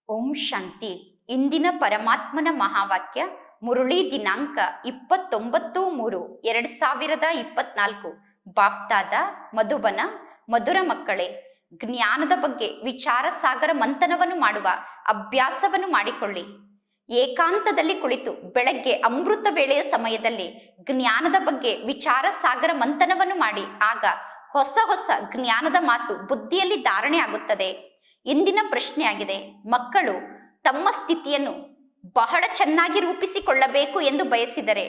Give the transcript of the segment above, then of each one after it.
ಓಂ ಶಾಂತಿ. ಇಂದಿನ ಪರಮಾತ್ಮನ ಮಹಾವಾಕ್ಯ ಮುರುಳಿ ದಿನಾಂಕ 29/3/2024. ಬಾಪ್ತಾದ ಮಧುಬನ. ಮಧುರ ಮಕ್ಕಳೇ, ಜ್ಞಾನದ ಬಗ್ಗೆ ವಿಚಾರ ಸಾಗರ ಮಂಥನವನ್ನು ಮಾಡುವ ಅಭ್ಯಾಸವನ್ನು ಮಾಡಿಕೊಳ್ಳಿ. ಏಕಾಂತದಲ್ಲಿ ಕುಳಿತು ಬೆಳಗ್ಗೆ ಅಮೃತ ವೇಳೆಯ ಸಮಯದಲ್ಲಿ ಜ್ಞಾನದ ಬಗ್ಗೆ ವಿಚಾರ ಸಾಗರ ಮಂಥನವನ್ನು ಮಾಡಿ. ಆಗ ಹೊಸ ಹೊಸ ಜ್ಞಾನದ ಮಾತು ಬುದ್ಧಿಯಲ್ಲಿ ಧಾರಣೆ ಆಗುತ್ತದೆ. ಇಂದಿನ ಪ್ರಶ್ನೆಯಾಗಿದೆ, ಮಕ್ಕಳು ತಮ್ಮ ಸ್ಥಿತಿಯನ್ನು ಬಹಳ ಚೆನ್ನಾಗಿ ರೂಪಿಸಿಕೊಳ್ಳಬೇಕು ಎಂದು ಬಯಸಿದರೆ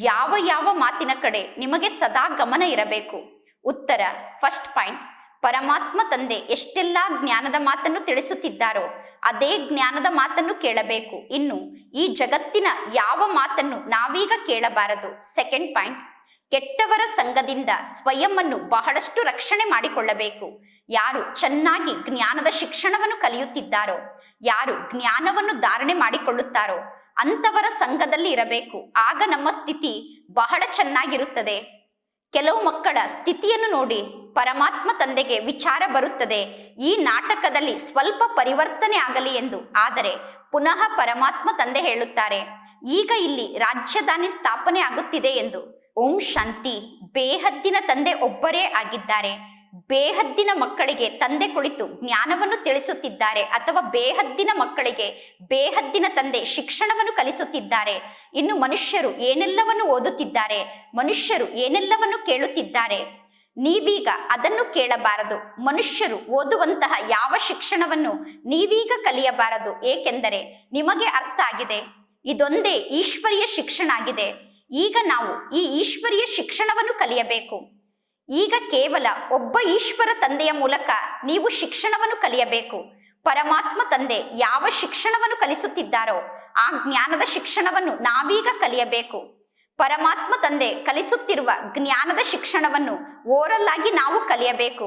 ಯಾವ ಯಾವ ಮಾತಿನ ಕಡೆ ನಿಮಗೆ ಸದಾ ಗಮನ ಇರಬೇಕು? ಉತ್ತರ, ಫಸ್ಟ್ ಪಾಯಿಂಟ್, ಪರಮಾತ್ಮ ತಂದೆ ಎಷ್ಟೆಲ್ಲ ಜ್ಞಾನದ ಮಾತನ್ನು ತಿಳಿಸುತ್ತಿದ್ದಾರೋ ಅದೇ ಜ್ಞಾನದ ಮಾತನ್ನು ಕೇಳಬೇಕು. ಇನ್ನು ಈ ಜಗತ್ತಿನ ಯಾವ ಮಾತನ್ನು ನಾವೀಗ ಕೇಳಬಾರದು. ಸೆಕೆಂಡ್ ಪಾಯಿಂಟ್, ಕೆಟ್ಟವರ ಸಂಘದಿಂದ ಸ್ವಯಂವನ್ನು ಬಹಳಷ್ಟು ರಕ್ಷಣೆ ಮಾಡಿಕೊಳ್ಳಬೇಕು. ಯಾರು ಚೆನ್ನಾಗಿ ಜ್ಞಾನದ ಶಿಕ್ಷಣವನ್ನು ಕಲಿಯುತ್ತಿದ್ದಾರೋ, ಯಾರು ಜ್ಞಾನವನ್ನು ಧಾರಣೆ ಮಾಡಿಕೊಳ್ಳುತ್ತಾರೋ ಅಂಥವರ ಸಂಘದಲ್ಲಿ ಇರಬೇಕು. ಆಗ ನಮ್ಮ ಸ್ಥಿತಿ ಬಹಳ ಚೆನ್ನಾಗಿರುತ್ತದೆ. ಕೆಲವು ಮಕ್ಕಳ ಸ್ಥಿತಿಯನ್ನು ನೋಡಿ ಪರಮಾತ್ಮ ತಂದೆಗೆ ವಿಚಾರ ಬರುತ್ತದೆ, ಈ ನಾಟಕದಲ್ಲಿ ಸ್ವಲ್ಪ ಪರಿವರ್ತನೆ ಆಗಲಿ ಎಂದು. ಆದರೆ ಪುನಃ ಪರಮಾತ್ಮ ತಂದೆ ಹೇಳುತ್ತಾರೆ, ಈಗ ಇಲ್ಲಿ ರಾಜಧಾನಿ ಸ್ಥಾಪನೆ ಆಗುತ್ತಿದೆ ಎಂದು. ಓಂ ಶಾಂತಿ. ಬೇಹದ್ದಿನ ತಂದೆ ಒಬ್ಬರೇ ಆಗಿದ್ದಾರೆ. ಬೇಹದ್ದಿನ ಮಕ್ಕಳಿಗೆ ತಂದೆ ಕುಳಿತು ಜ್ಞಾನವನ್ನು ತಿಳಿಸುತ್ತಿದ್ದಾರೆ, ಅಥವಾ ಬೇಹದ್ದಿನ ಮಕ್ಕಳಿಗೆ ಬೇಹದ್ದಿನ ತಂದೆ ಶಿಕ್ಷಣವನ್ನು ಕಲಿಸುತ್ತಿದ್ದಾರೆ. ಇನ್ನು ಮನುಷ್ಯರು ಏನೆಲ್ಲವನ್ನು ಓದುತ್ತಿದ್ದಾರೆ, ಮನುಷ್ಯರು ಏನೆಲ್ಲವನ್ನು ಕೇಳುತ್ತಿದ್ದಾರೆ, ನೀವೀಗ ಅದನ್ನು ಕೇಳಬಾರದು. ಮನುಷ್ಯರು ಓದುವಂತಹ ಯಾವ ಶಿಕ್ಷಣವನ್ನು ನೀವೀಗ ಕಲಿಯಬಾರದು. ಏಕೆಂದರೆ ನಿಮಗೆ ಅರ್ಥ ಆಗಿದೆ, ಇದೊಂದೇ ಈಶ್ವರೀಯ ಶಿಕ್ಷಣ ಆಗಿದೆ. ಈಗ ನಾವು ಈ ಈಶ್ವರೀಯ ಶಿಕ್ಷಣವನ್ನು ಕಲಿಯಬೇಕು. ಈಗ ಕೇವಲ ಒಬ್ಬ ಈಶ್ವರ ತಂದೆಯ ಮೂಲಕ ನೀವು ಶಿಕ್ಷಣವನ್ನು ಕಲಿಯಬೇಕು. ಪರಮಾತ್ಮ ತಂದೆ ಯಾವ ಶಿಕ್ಷಣವನ್ನು ಕಲಿಸುತ್ತಿದ್ದಾರೋ ಆ ಜ್ಞಾನದ ಶಿಕ್ಷಣವನ್ನು ನಾವೀಗ ಕಲಿಯಬೇಕು. ಪರಮಾತ್ಮ ತಂದೆ ಕಲಿಸುತ್ತಿರುವ ಜ್ಞಾನದ ಶಿಕ್ಷಣವನ್ನು ಓರಲ್ ಆಗಿ ನಾವು ಕಲಿಯಬೇಕು.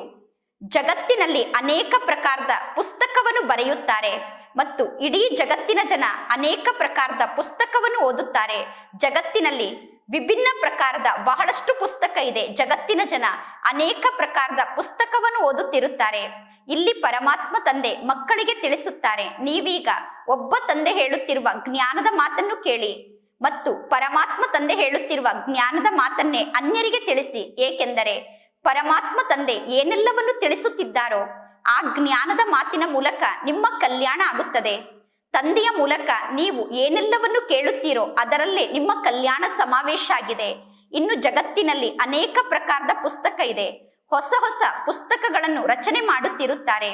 ಜಗತ್ತಿನಲ್ಲಿ ಅನೇಕ ಪ್ರಕಾರದ ಪುಸ್ತಕವನ್ನು ಬರೆಯುತ್ತಾರೆ ಮತ್ತು ಇಡೀ ಜಗತ್ತಿನ ಜನ ಅನೇಕ ಪ್ರಕಾರದ ಪುಸ್ತಕವನ್ನು ಓದುತ್ತಾರೆ. ಜಗತ್ತಿನಲ್ಲಿ ವಿಭಿನ್ನ ಪ್ರಕಾರದ ಬಹಳಷ್ಟು ಪುಸ್ತಕ ಇದೆ. ಜಗತ್ತಿನ ಜನ ಅನೇಕ ಪ್ರಕಾರದ ಪುಸ್ತಕವನ್ನು ಓದುತ್ತಿರುತ್ತಾರೆ. ಇಲ್ಲಿ ಪರಮಾತ್ಮ ತಂದೆ ಮಕ್ಕಳಿಗೆ ತಿಳಿಸುತ್ತಾರೆ, ನೀವೀಗ ಒಬ್ಬ ತಂದೆ ಹೇಳುತ್ತಿರುವ ಜ್ಞಾನದ ಮಾತನ್ನು ಕೇಳಿ ಮತ್ತು ಪರಮಾತ್ಮ ತಂದೆ ಹೇಳುತ್ತಿರುವ ಜ್ಞಾನದ ಮಾತನ್ನೇ ಅನ್ಯರಿಗೆ ತಿಳಿಸಿ. ಏಕೆಂದರೆ ಪರಮಾತ್ಮ ತಂದೆ ಏನೆಲ್ಲವನ್ನು ತಿಳಿಸುತ್ತಿದ್ದಾರೋ ಆ ಜ್ಞಾನದ ಮಾತಿನ ಮೂಲಕ ನಿಮ್ಮ ಕಲ್ಯಾಣ ಆಗುತ್ತದೆ. ತಂದೆಯ ಮೂಲಕ ನೀವು ಏನೆಲ್ಲವನ್ನು ಕೇಳುತ್ತೀರೋ ಅದರಲ್ಲೇ ನಿಮ್ಮ ಕಲ್ಯಾಣ ಸಮಾವೇಶ ಆಗಿದೆ. ಇನ್ನು ಜಗತ್ತಿನಲ್ಲಿ ಅನೇಕ ಪ್ರಕಾರದ ಪುಸ್ತಕ ಇದೆ. ಹೊಸ ಹೊಸ ಪುಸ್ತಕಗಳನ್ನು ರಚನೆ ಮಾಡುತ್ತಿರುತ್ತಾರೆ.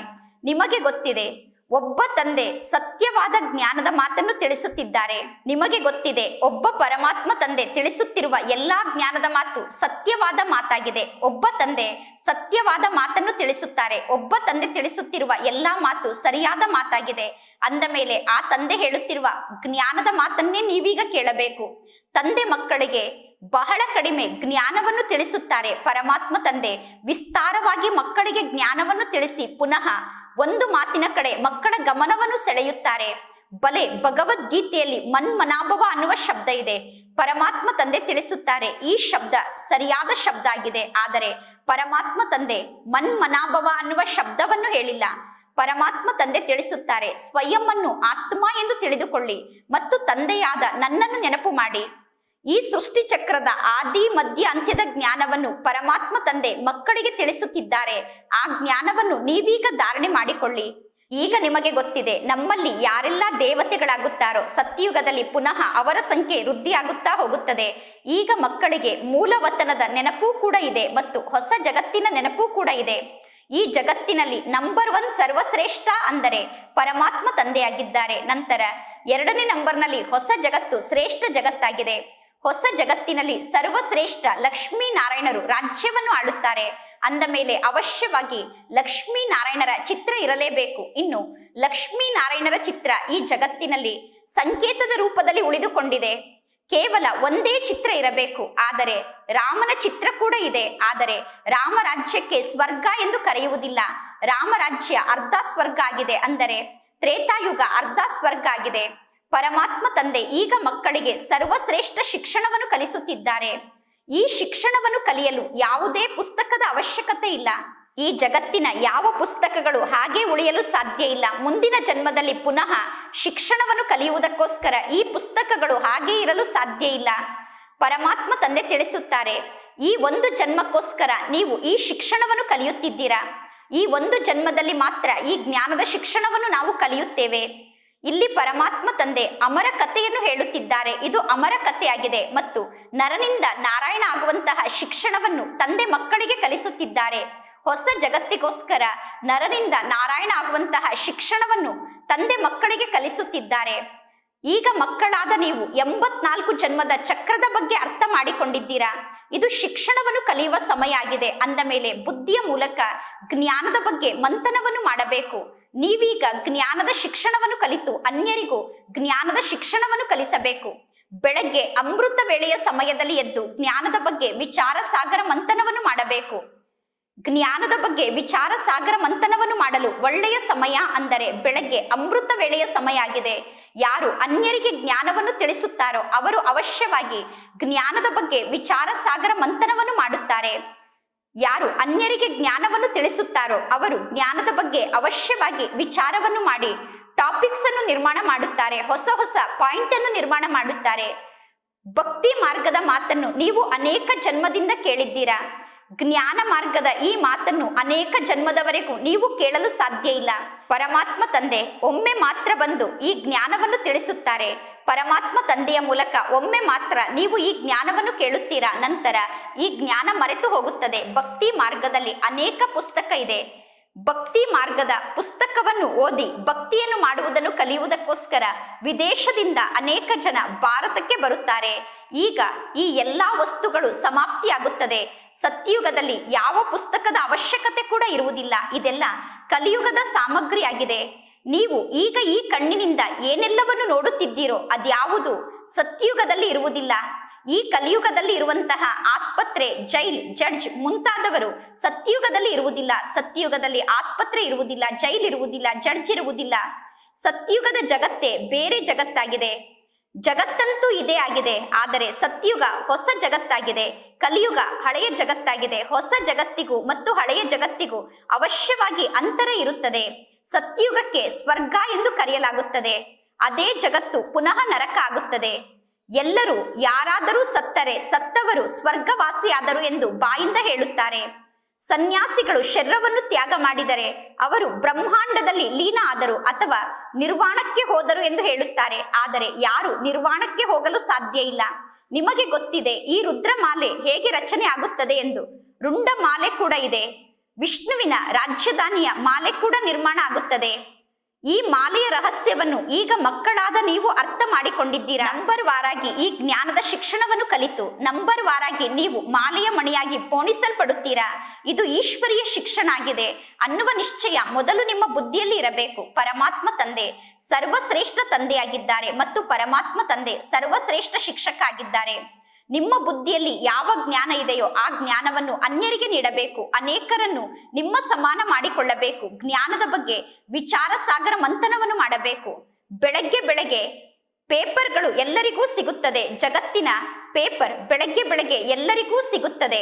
ನಿಮಗೆ ಗೊತ್ತಿದೆ, ಒಬ್ಬ ತಂದೆ ಸತ್ಯವಾದ ಜ್ಞಾನದ ಮಾತನ್ನು ತಿಳಿಸುತ್ತಿದ್ದಾರೆ. ನಿಮಗೆ ಗೊತ್ತಿದೆ, ಒಬ್ಬ ಪರಮಾತ್ಮ ತಂದೆ ತಿಳಿಸುತ್ತಿರುವ ಎಲ್ಲಾ ಜ್ಞಾನದ ಮಾತು ಸತ್ಯವಾದ ಮಾತಾಗಿದೆ. ಒಬ್ಬ ತಂದೆ ಸತ್ಯವಾದ ಮಾತನ್ನು ತಿಳಿಸುತ್ತಾರೆ. ಒಬ್ಬ ತಂದೆ ತಿಳಿಸುತ್ತಿರುವ ಎಲ್ಲಾ ಮಾತು ಸರಿಯಾದ ಮಾತಾಗಿದೆ. ಅಂದ ಮೇಲೆ ಆ ತಂದೆ ಹೇಳುತ್ತಿರುವ ಜ್ಞಾನದ ಮಾತನ್ನೇ ನೀವೀಗ ಕೇಳಬೇಕು. ತಂದೆ ಮಕ್ಕಳಿಗೆ ಬಹಳ ಕಡಿಮೆ ಜ್ಞಾನವನ್ನು ತಿಳಿಸುತ್ತಾರೆ. ಪರಮಾತ್ಮ ತಂದೆ ವಿಸ್ತಾರವಾಗಿ ಮಕ್ಕಳಿಗೆ ಜ್ಞಾನವನ್ನು ತಿಳಿಸಿ ಪುನಃ ಒಂದು ಮಾತಿನ ಕಡೆ ಮಕ್ಕಳ ಗಮನವನ್ನು ಸೆಳೆಯುತ್ತಾರೆ. ಬಲೆ ಭಗವದ್ಗೀತೆಯಲ್ಲಿ ಮನ್ಮನಾಭವ ಅನ್ನುವ ಶಬ್ದ ಇದೆ. ಪರಮಾತ್ಮ ತಂದೆ ತಿಳಿಸುತ್ತಾರೆ, ಈ ಶಬ್ದ ಸರಿಯಾದ ಶಬ್ದ ಆಗಿದೆ. ಆದರೆ ಪರಮಾತ್ಮ ತಂದೆ ಮನ್ಮನಾಭವ ಅನ್ನುವ ಶಬ್ದವನ್ನು ಹೇಳಿಲ್ಲ. ಪರಮಾತ್ಮ ತಂದೆ ತಿಳಿಸುತ್ತಾರೆ, ಸ್ವಯಂವನ್ನು ಆತ್ಮ ಎಂದು ತಿಳಿದುಕೊಳ್ಳಿ ಮತ್ತು ತಂದೆಯಾದ ನನ್ನನ್ನು ನೆನಪು ಮಾಡಿ. ಈ ಸೃಷ್ಟಿ ಚಕ್ರದ ಆದಿ ಮಧ್ಯ ಅಂತ್ಯದ ಜ್ಞಾನವನ್ನು ಪರಮಾತ್ಮ ತಂದೆ ಮಕ್ಕಳಿಗೆ ತಿಳಿಸುತ್ತಿದ್ದಾರೆ. ಆ ಜ್ಞಾನವನ್ನು ನೀವೀಗ ಧಾರಣೆ ಮಾಡಿಕೊಳ್ಳಿ. ಈಗ ನಿಮಗೆ ಗೊತ್ತಿದೆ, ನಮ್ಮಲ್ಲಿ ಯಾರೆಲ್ಲ ದೇವತೆಗಳಾಗುತ್ತಾರೋ ಸತ್ಯಯುಗದಲ್ಲಿ ಪುನಃ ಅವರ ಸಂಖ್ಯೆ ವೃದ್ಧಿಯಾಗುತ್ತಾ ಹೋಗುತ್ತದೆ. ಈಗ ಮಕ್ಕಳಿಗೆ ಮೂಲವತನದ ನೆನಪು ಕೂಡ ಇದೆ ಮತ್ತು ಹೊಸ ಜಗತ್ತಿನ ನೆನಪು ಕೂಡ ಇದೆ. ಈ ಜಗತ್ತಿನಲ್ಲಿ ನಂಬರ್ 1 ಸರ್ವಶ್ರೇಷ್ಠ ಅಂದರೆ ಪರಮಾತ್ಮ ತಂದೆಯಾಗಿದ್ದಾರೆ. ನಂತರ 2ನೇ ನಂಬರ್ನಲ್ಲಿ ಹೊಸ ಜಗತ್ತು ಶ್ರೇಷ್ಠ ಜಗತ್ತಾಗಿದೆ. ಹೊಸ ಜಗತ್ತಿನಲ್ಲಿ ಸರ್ವಶ್ರೇಷ್ಠ ಲಕ್ಷ್ಮೀ ನಾರಾಯಣರು ರಾಜ್ಯವನ್ನು ಆಳುತ್ತಾರೆ. ಅಂದ ಮೇಲೆ ಅವಶ್ಯವಾಗಿ ಲಕ್ಷ್ಮೀ ನಾರಾಯಣರ ಚಿತ್ರ ಇರಲೇಬೇಕು. ಇನ್ನು ಲಕ್ಷ್ಮೀ ನಾರಾಯಣರ ಚಿತ್ರ ಈ ಜಗತ್ತಿನಲ್ಲಿ ಸಂಕೇತದ ರೂಪದಲ್ಲಿ ಉಳಿದುಕೊಂಡಿದೆ. ಕೇವಲ ಒಂದೇ ಚಿತ್ರ ಇರಬೇಕು. ಆದರೆ ರಾಮನ ಚಿತ್ರ ಕೂಡ ಇದೆ. ಆದರೆ ರಾಮರಾಜ್ಯಕ್ಕೆ ಸ್ವರ್ಗ ಎಂದು ಕರೆಯುವುದಿಲ್ಲ. ರಾಮರಾಜ್ಯ ಅರ್ಧ ಸ್ವರ್ಗ ಆಗಿದೆ. ಅಂದರೆ ತ್ರೇತಾಯುಗ ಅರ್ಧ ಸ್ವರ್ಗ ಆಗಿದೆ. ಪರಮಾತ್ಮ ತಂದೆ ಈಗ ಮಕ್ಕಳಿಗೆ ಸರ್ವಶ್ರೇಷ್ಠ ಶಿಕ್ಷಣವನ್ನು ಕಲಿಸುತ್ತಿದ್ದಾರೆ. ಈ ಶಿಕ್ಷಣವನ್ನು ಕಲಿಯಲು ಯಾವುದೇ ಪುಸ್ತಕದ ಅವಶ್ಯಕತೆ ಇಲ್ಲ. ಈ ಜಗತ್ತಿನ ಯಾವ ಪುಸ್ತಕಗಳು ಹಾಗೆ ಉಳಿಯಲು ಸಾಧ್ಯ ಇಲ್ಲ. ಮುಂದಿನ ಜನ್ಮದಲ್ಲಿ ಪುನಃ ಶಿಕ್ಷಣವನ್ನು ಕಲಿಯುವುದಕ್ಕೋಸ್ಕರ ಈ ಪುಸ್ತಕಗಳು ಹಾಗೆ ಇರಲು ಸಾಧ್ಯ ಇಲ್ಲ. ಪರಮಾತ್ಮ ತಂದೆ ತಿಳಿಸುತ್ತಾರೆ, ಈ ಒಂದು ಜನ್ಮಕ್ಕೋಸ್ಕರ ನೀವು ಈ ಶಿಕ್ಷಣವನ್ನು ಕಲಿಯುತ್ತಿದ್ದೀರಾ. ಈ ಒಂದು ಜನ್ಮದಲ್ಲಿ ಮಾತ್ರ ಈ ಜ್ಞಾನದ ಶಿಕ್ಷಣವನ್ನು ನಾವು ಕಲಿಯುತ್ತೇವೆ. ಇಲ್ಲಿ ಪರಮಾತ್ಮ ತಂದೆ ಅಮರ ಕಥೆಯನ್ನು ಹೇಳುತ್ತಿದ್ದಾರೆ. ಇದು ಅಮರ ಕಥೆಯಾಗಿದೆ ಮತ್ತು ನರನಿಂದ ನಾರಾಯಣ ಆಗುವಂತಹ ಶಿಕ್ಷಣವನ್ನು ತಂದೆ ಮಕ್ಕಳಿಗೆ ಕಲಿಸುತ್ತಿದ್ದಾರೆ. ಹೊಸ ಜಗತ್ತಿಗೋಸ್ಕರ ನರನಿಂದ ನಾರಾಯಣ ಆಗುವಂತಹ ಶಿಕ್ಷಣವನ್ನು ತಂದೆ ಮಕ್ಕಳಿಗೆ ಕಲಿಸುತ್ತಿದ್ದಾರೆ. ಈಗ ಮಕ್ಕಳಾದ ನೀವು 84 ಜನ್ಮದ ಚಕ್ರದ ಬಗ್ಗೆ ಅರ್ಥ ಮಾಡಿಕೊಂಡಿದ್ದೀರಾ. ಇದು ಶಿಕ್ಷಣವನ್ನು ಕಲಿಯುವ ಸಮಯ ಆಗಿದೆ. ಅಂದ ಮೇಲೆ ಬುದ್ಧಿಯ ಮೂಲಕ ಜ್ಞಾನದ ಬಗ್ಗೆ ಮಂಥನವನ್ನು ಮಾಡಬೇಕು. ನೀವೀಗ ಜ್ಞಾನದ ಶಿಕ್ಷಣವನ್ನು ಕಲಿತು ಅನ್ಯರಿಗೂ ಜ್ಞಾನದ ಶಿಕ್ಷಣವನ್ನು ಕಲಿಸಬೇಕು. ಬೆಳಗ್ಗೆ ಅಮೃತ ವೇಳೆಯ ಸಮಯದಲ್ಲಿ ಎದ್ದು ಜ್ಞಾನದ ಬಗ್ಗೆ ವಿಚಾರ ಸಾಗರ ಮಂಥನವನ್ನು ಮಾಡಬೇಕು. ಜ್ಞಾನದ ಬಗ್ಗೆ ವಿಚಾರ ಸಾಗರ ಮಂಥನವನ್ನು ಮಾಡಲು ಒಳ್ಳೆಯ ಸಮಯ ಅಂದರೆ ಬೆಳಗ್ಗೆ ಅಮೃತ ವೇಳೆಯ ಸಮಯ ಆಗಿದೆ. ಯಾರು ಅನ್ಯರಿಗೆ ಜ್ಞಾನವನ್ನು ತಿಳಿಸುತ್ತಾರೋ ಅವರು ಅವಶ್ಯವಾಗಿ ಜ್ಞಾನದ ಬಗ್ಗೆ ವಿಚಾರ ಸಾಗರ ಮಂಥನವನ್ನು ಮಾಡುತ್ತಾರೆ. ಯಾರು ಅನ್ಯರಿಗೆ ಜ್ಞಾನವನ್ನು ತಿಳಿಸುತ್ತಾರೋ ಅವರು ಜ್ಞಾನದ ಬಗ್ಗೆ ಅವಶ್ಯವಾಗಿ ವಿಚಾರವನ್ನು ಮಾಡಿ ಟಾಪಿಕ್ಸ್ ಅನ್ನು ನಿರ್ಮಾಣ ಮಾಡುತ್ತಾರೆ. ಹೊಸ ಹೊಸ ಪಾಯಿಂಟ್ ಅನ್ನು ನಿರ್ಮಾಣ ಮಾಡುತ್ತಾರೆ. ಭಕ್ತಿ ಮಾರ್ಗದ ಮಾತನ್ನು ನೀವು ಅನೇಕ ಜನ್ಮದಿಂದ ಕೇಳಿದ್ದೀರಾ. ಜ್ಞಾನ ಮಾರ್ಗದ ಈ ಮಾತನ್ನು ಅನೇಕ ಜನ್ಮದವರೆಗೂ ನೀವು ಕೇಳಲು ಸಾಧ್ಯ ಇಲ್ಲ. ಪರಮಾತ್ಮ ತಂದೆ ಒಮ್ಮೆ ಮಾತ್ರ ಬಂದು ಈ ಜ್ಞಾನವನ್ನು ತಿಳಿಸುತ್ತಾರೆ. ಪರಮಾತ್ಮ ತಂದೆಯ ಮೂಲಕ ಒಮ್ಮೆ ಮಾತ್ರ ನೀವು ಈ ಜ್ಞಾನವನ್ನು ಕೇಳುತ್ತೀರಾ. ನಂತರ ಈ ಜ್ಞಾನ ಮರೆತು ಹೋಗುತ್ತದೆ. ಭಕ್ತಿ ಮಾರ್ಗದಲ್ಲಿ ಅನೇಕ ಪುಸ್ತಕ ಇದೆ. ಭಕ್ತಿ ಮಾರ್ಗದ ಪುಸ್ತಕವನ್ನು ಓದಿ ಭಕ್ತಿಯನ್ನು ಮಾಡುವುದನ್ನು ಕಲಿಯುವುದಕ್ಕೋಸ್ಕರ ವಿದೇಶದಿಂದ ಅನೇಕ ಜನ ಭಾರತಕ್ಕೆ ಬರುತ್ತಾರೆ. ಈಗ ಈ ಎಲ್ಲಾ ವಸ್ತುಗಳು ಸಮಾಪ್ತಿಯಾಗುತ್ತದೆ. ಸತ್ಯುಗದಲ್ಲಿ ಯಾವ ಪುಸ್ತಕದ ಅವಶ್ಯಕತೆ ಕೂಡ ಇರುವುದಿಲ್ಲ. ಇದೆಲ್ಲ ಕಲಿಯುಗದ ಸಾಮಗ್ರಿಯಾಗಿದೆ. ನೀವು ಈಗ ಈ ಕಣ್ಣಿನಿಂದ ಏನೆಲ್ಲವನ್ನು ನೋಡುತ್ತಿದ್ದೀರೋ ಅದ್ಯಾವುದು ಸತ್ಯುಗದಲ್ಲಿ ಇರುವುದಿಲ್ಲ. ಈ ಕಲಿಯುಗದಲ್ಲಿ ಇರುವಂತಹ ಆಸ್ಪತ್ರೆ, ಜೈಲ್, ಜಡ್ಜ್ ಮುಂತಾದವರು ಸತ್ಯುಗದಲ್ಲಿ ಇರುವುದಿಲ್ಲ. ಸತ್ಯುಗದಲ್ಲಿ ಆಸ್ಪತ್ರೆ ಇರುವುದಿಲ್ಲ, ಜೈಲ್ ಇರುವುದಿಲ್ಲ, ಜಡ್ಜ್ ಇರುವುದಿಲ್ಲ. ಸತ್ಯುಗದ ಜಗತ್ತೇ ಬೇರೆ ಜಗತ್ತಾಗಿದೆ. ಜಗತ್ತಂತೂ ಇದೇ ಆಗಿದೆ. ಆದರೆ ಸತ್ಯುಗ ಹೊಸ ಜಗತ್ತಾಗಿದೆ. ಕಲಿಯುಗ ಹಳೆಯ ಜಗತ್ತಾಗಿದೆ. ಹೊಸ ಜಗತ್ತಿಗೂ ಮತ್ತು ಹಳೆಯ ಜಗತ್ತಿಗೂ ಅವಶ್ಯವಾಗಿ ಅಂತರ ಇರುತ್ತದೆ. ಸತ್ಯುಗಕ್ಕೆ ಸ್ವರ್ಗ ಎಂದು ಕರೆಯಲಾಗುತ್ತದೆ. ಅದೇ ಜಗತ್ತು ಪುನಃ ನರಕ ಆಗುತ್ತದೆ. ಎಲ್ಲರೂ ಯಾರಾದರೂ ಸತ್ತರೆ ಸತ್ತವರು ಸ್ವರ್ಗವಾಸಿಯಾದರು ಎಂದು ಬಾಯಿಂದ ಹೇಳುತ್ತಾರೆ. ಸನ್ಯಾಸಿಗಳು ಶರೀರವನ್ನು ತ್ಯಾಗ ಮಾಡಿದರೆ ಅವರು ಬ್ರಹ್ಮಾಂಡದಲ್ಲಿ ಲೀನ ಆದರು ಅಥವಾ ನಿರ್ವಾಣಕ್ಕೆ ಹೋದರು ಎಂದು ಹೇಳುತ್ತಾರೆ. ಆದರೆ ಯಾರು ನಿರ್ವಾಣಕ್ಕೆ ಹೋಗಲು ಸಾಧ್ಯ ಇಲ್ಲ. ನಿಮಗೆ ಗೊತ್ತಿದೆ ಈ ರುದ್ರಮಾಲೆ ಹೇಗೆ ರಚನೆ ಆಗುತ್ತದೆ ಎಂದು. ರುಂಡ ಮಾಲೆ ಕೂಡ ಇದೆ. ವಿಷ್ಣುವಿನ ರಾಜಧಾನಿಯ ಮಾಲೆ ಕೂಡ ನಿರ್ಮಾಣ ಆಗುತ್ತದೆ. ಈ ಮಾಲೆಯ ರಹಸ್ಯವನ್ನು ಈಗ ಮಕ್ಕಳಾದ ನೀವು ಅರ್ಥ ಮಾಡಿಕೊಂಡಿದ್ದೀರಾ. ನಂಬರ್ ವಾರಾಗಿ ಈ ಜ್ಞಾನದ ಶಿಕ್ಷಣವನ್ನು ಕಲಿತು ನಂಬರ್ ವಾರಾಗಿ ನೀವು ಮಾಲೆಯ ಮಣಿಯಾಗಿ ಪೋಣಿಸಲ್ಪಡುತ್ತೀರಾ. ಇದು ಈಶ್ವರೀಯ ಶಿಕ್ಷಣ ಆಗಿದೆ ಅನ್ನುವ ನಿಶ್ಚಯ ಮೊದಲು ನಿಮ್ಮ ಬುದ್ಧಿಯಲ್ಲಿ ಇರಬೇಕು. ಪರಮಾತ್ಮ ತಂದೆ ಸರ್ವಶ್ರೇಷ್ಠ ತಂದೆಯಾಗಿದ್ದಾರೆ ಮತ್ತು ಪರಮಾತ್ಮ ತಂದೆ ಸರ್ವಶ್ರೇಷ್ಠ ಶಿಕ್ಷಕ ಆಗಿದ್ದಾರೆ. ನಿಮ್ಮ ಬುದ್ಧಿಯಲ್ಲಿ ಯಾವ ಜ್ಞಾನ ಇದೆಯೋ ಆ ಜ್ಞಾನವನ್ನು ಅನ್ಯರಿಗೆ ನೀಡಬೇಕು. ಅನೇಕರನ್ನು ನಿಮ್ಮ ಸಮಾನ ಮಾಡಿಕೊಳ್ಳಬೇಕು. ಜ್ಞಾನದ ಬಗ್ಗೆ ವಿಚಾರ ಸಾಗರ ಮಂಥನವನ್ನು ಮಾಡಬೇಕು. ಬೆಳಗ್ಗೆ ಬೆಳಗ್ಗೆ ಪೇಪರ್ಗಳು ಎಲ್ಲರಿಗೂ ಸಿಗುತ್ತದೆ. ಜಗತ್ತಿನ ಪೇಪರ್ ಬೆಳಗ್ಗೆ ಎಲ್ಲರಿಗೂ ಸಿಗುತ್ತದೆ.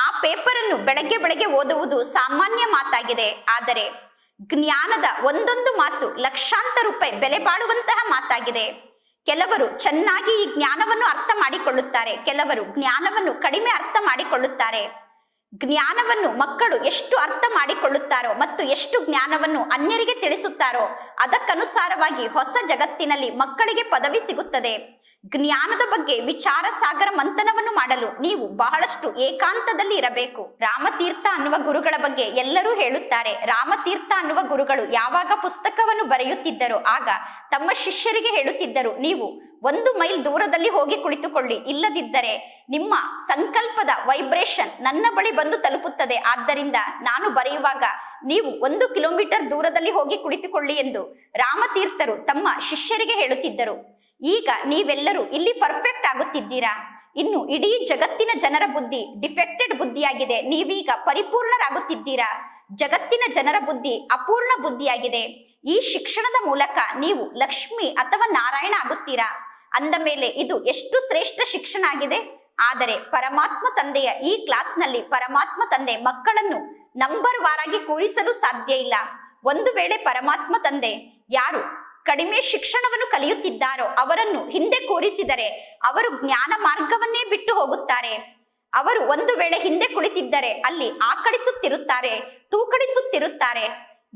ಆ ಪೇಪರ್ ಅನ್ನು ಬೆಳಗ್ಗೆ ಓದುವುದು ಸಾಮಾನ್ಯ ಮಾತಾಗಿದೆ. ಆದರೆ ಜ್ಞಾನದ ಒಂದೊಂದು ಮಾತು ಲಕ್ಷಾಂತರ ರೂಪಾಯಿ ಬೆಲೆ ಬಾಳುವಂತಹ ಮಾತಾಗಿದೆ. ಕೆಲವರು ಚೆನ್ನಾಗಿ ಈ ಜ್ಞಾನವನ್ನು ಅರ್ಥ ಮಾಡಿಕೊಳ್ಳುತ್ತಾರೆ. ಕೆಲವರು ಜ್ಞಾನವನ್ನು ಕಡಿಮೆ ಅರ್ಥ ಮಾಡಿಕೊಳ್ಳುತ್ತಾರೆ. ಜ್ಞಾನವನ್ನು ಮಕ್ಕಳು ಎಷ್ಟು ಅರ್ಥ ಮಾಡಿಕೊಳ್ಳುತ್ತಾರೋ ಮತ್ತು ಎಷ್ಟು ಜ್ಞಾನವನ್ನು ಅನ್ಯರಿಗೆ ತಿಳಿಸುತ್ತಾರೋ ಅದಕ್ಕನುಸಾರವಾಗಿ ಹೊಸ ಜಗತ್ತಿನಲ್ಲಿ ಮಕ್ಕಳಿಗೆ ಪದವಿ ಸಿಗುತ್ತದೆ. ಜ್ಞಾನದ ಬಗ್ಗೆ ವಿಚಾರ ಸಾಗರ ಮಂಥನವನ್ನು ಮಾಡಲು ನೀವು ಬಹಳಷ್ಟು ಏಕಾಂತದಲ್ಲಿ ಇರಬೇಕು. ರಾಮತೀರ್ಥ ಅನ್ನುವ ಗುರುಗಳ ಬಗ್ಗೆ ಎಲ್ಲರೂ ಹೇಳುತ್ತಾರೆ. ರಾಮತೀರ್ಥ ಅನ್ನುವ ಗುರುಗಳು ಯಾವಾಗ ಪುಸ್ತಕವನ್ನು ಬರೆಯುತ್ತಿದ್ದರೋ ಆಗ ತಮ್ಮ ಶಿಷ್ಯರಿಗೆ ಹೇಳುತ್ತಿದ್ದರು, ನೀವು 1 ಮೈಲ್ ದೂರದಲ್ಲಿ ಹೋಗಿ ಕುಳಿತುಕೊಳ್ಳಿ, ಇಲ್ಲದಿದ್ದರೆ ನಿಮ್ಮ ಸಂಕಲ್ಪದ ವೈಬ್ರೇಷನ್ ನನ್ನ ಬಳಿ ಬಂದು ತಲುಪುತ್ತದೆ. ಆದ್ದರಿಂದ ನಾನು ಬರೆಯುವಾಗ ನೀವು 1 ಕಿಲೋಮೀಟರ್ ದೂರದಲ್ಲಿ ಹೋಗಿ ಕುಳಿತುಕೊಳ್ಳಿ ಎಂದು ರಾಮತೀರ್ಥರು ತಮ್ಮ ಶಿಷ್ಯರಿಗೆ ಹೇಳುತ್ತಿದ್ದರು. ಈಗ ನೀವೆಲ್ಲರೂ ಇಲ್ಲಿ ಪರ್ಫೆಕ್ಟ್ ಆಗುತ್ತಿದ್ದೀರಾ. ಇನ್ನು ಇಡೀ ಜಗತ್ತಿನ ಜನರ ಬುದ್ಧಿ ಡಿಫೆಕ್ಟೆಡ್ ಬುದ್ಧಿಯಾಗಿದೆ. ನೀವೀಗ ಪರಿಪೂರ್ಣರಾಗುತ್ತಿದ್ದೀರಾ. ಜಗತ್ತಿನ ಜನರ ಬುದ್ಧಿ ಅಪೂರ್ಣ ಬುದ್ಧಿಯಾಗಿದೆ. ಈ ಶಿಕ್ಷಣದ ಮೂಲಕ ನೀವು ಲಕ್ಷ್ಮಿ ಅಥವಾ ನಾರಾಯಣ ಆಗುತ್ತೀರಾ. ಅಂದ ಮೇಲೆ ಇದು ಎಷ್ಟು ಶ್ರೇಷ್ಠ ಶಿಕ್ಷಣ ಆಗಿದೆ. ಆದರೆ ಪರಮಾತ್ಮ ತಂದೆಯ ಈ ಕ್ಲಾಸ್ನಲ್ಲಿ ಪರಮಾತ್ಮ ತಂದೆ ಮಕ್ಕಳನ್ನು ನಂಬರ್ ವಾರಾಗಿ ಕೂರಿಸಲು ಸಾಧ್ಯ ಇಲ್ಲ. ಒಂದು ವೇಳೆ ಪರಮಾತ್ಮ ತಂದೆ ಯಾರು ಕಡಿಮೆ ಶಿಕ್ಷಣವನ್ನು ಕಲಿಯುತ್ತಿದ್ದಾರೋ ಅವರನ್ನು ಹಿಂದೆ ಕೂರಿಸಿದರೆ ಅವರು ಜ್ಞಾನ ಮಾರ್ಗವನ್ನೇ ಬಿಟ್ಟು ಹೋಗುತ್ತಾರೆ. ಅವರು ಒಂದು ವೇಳೆ ಹಿಂದೆ ಕುಳಿತಿದ್ದರೆ ಅಲ್ಲಿ ಆಕಳಿಸುತ್ತಿರುತ್ತಾರೆ, ತೂಕಡಿಸುತ್ತಿರುತ್ತಾರೆ.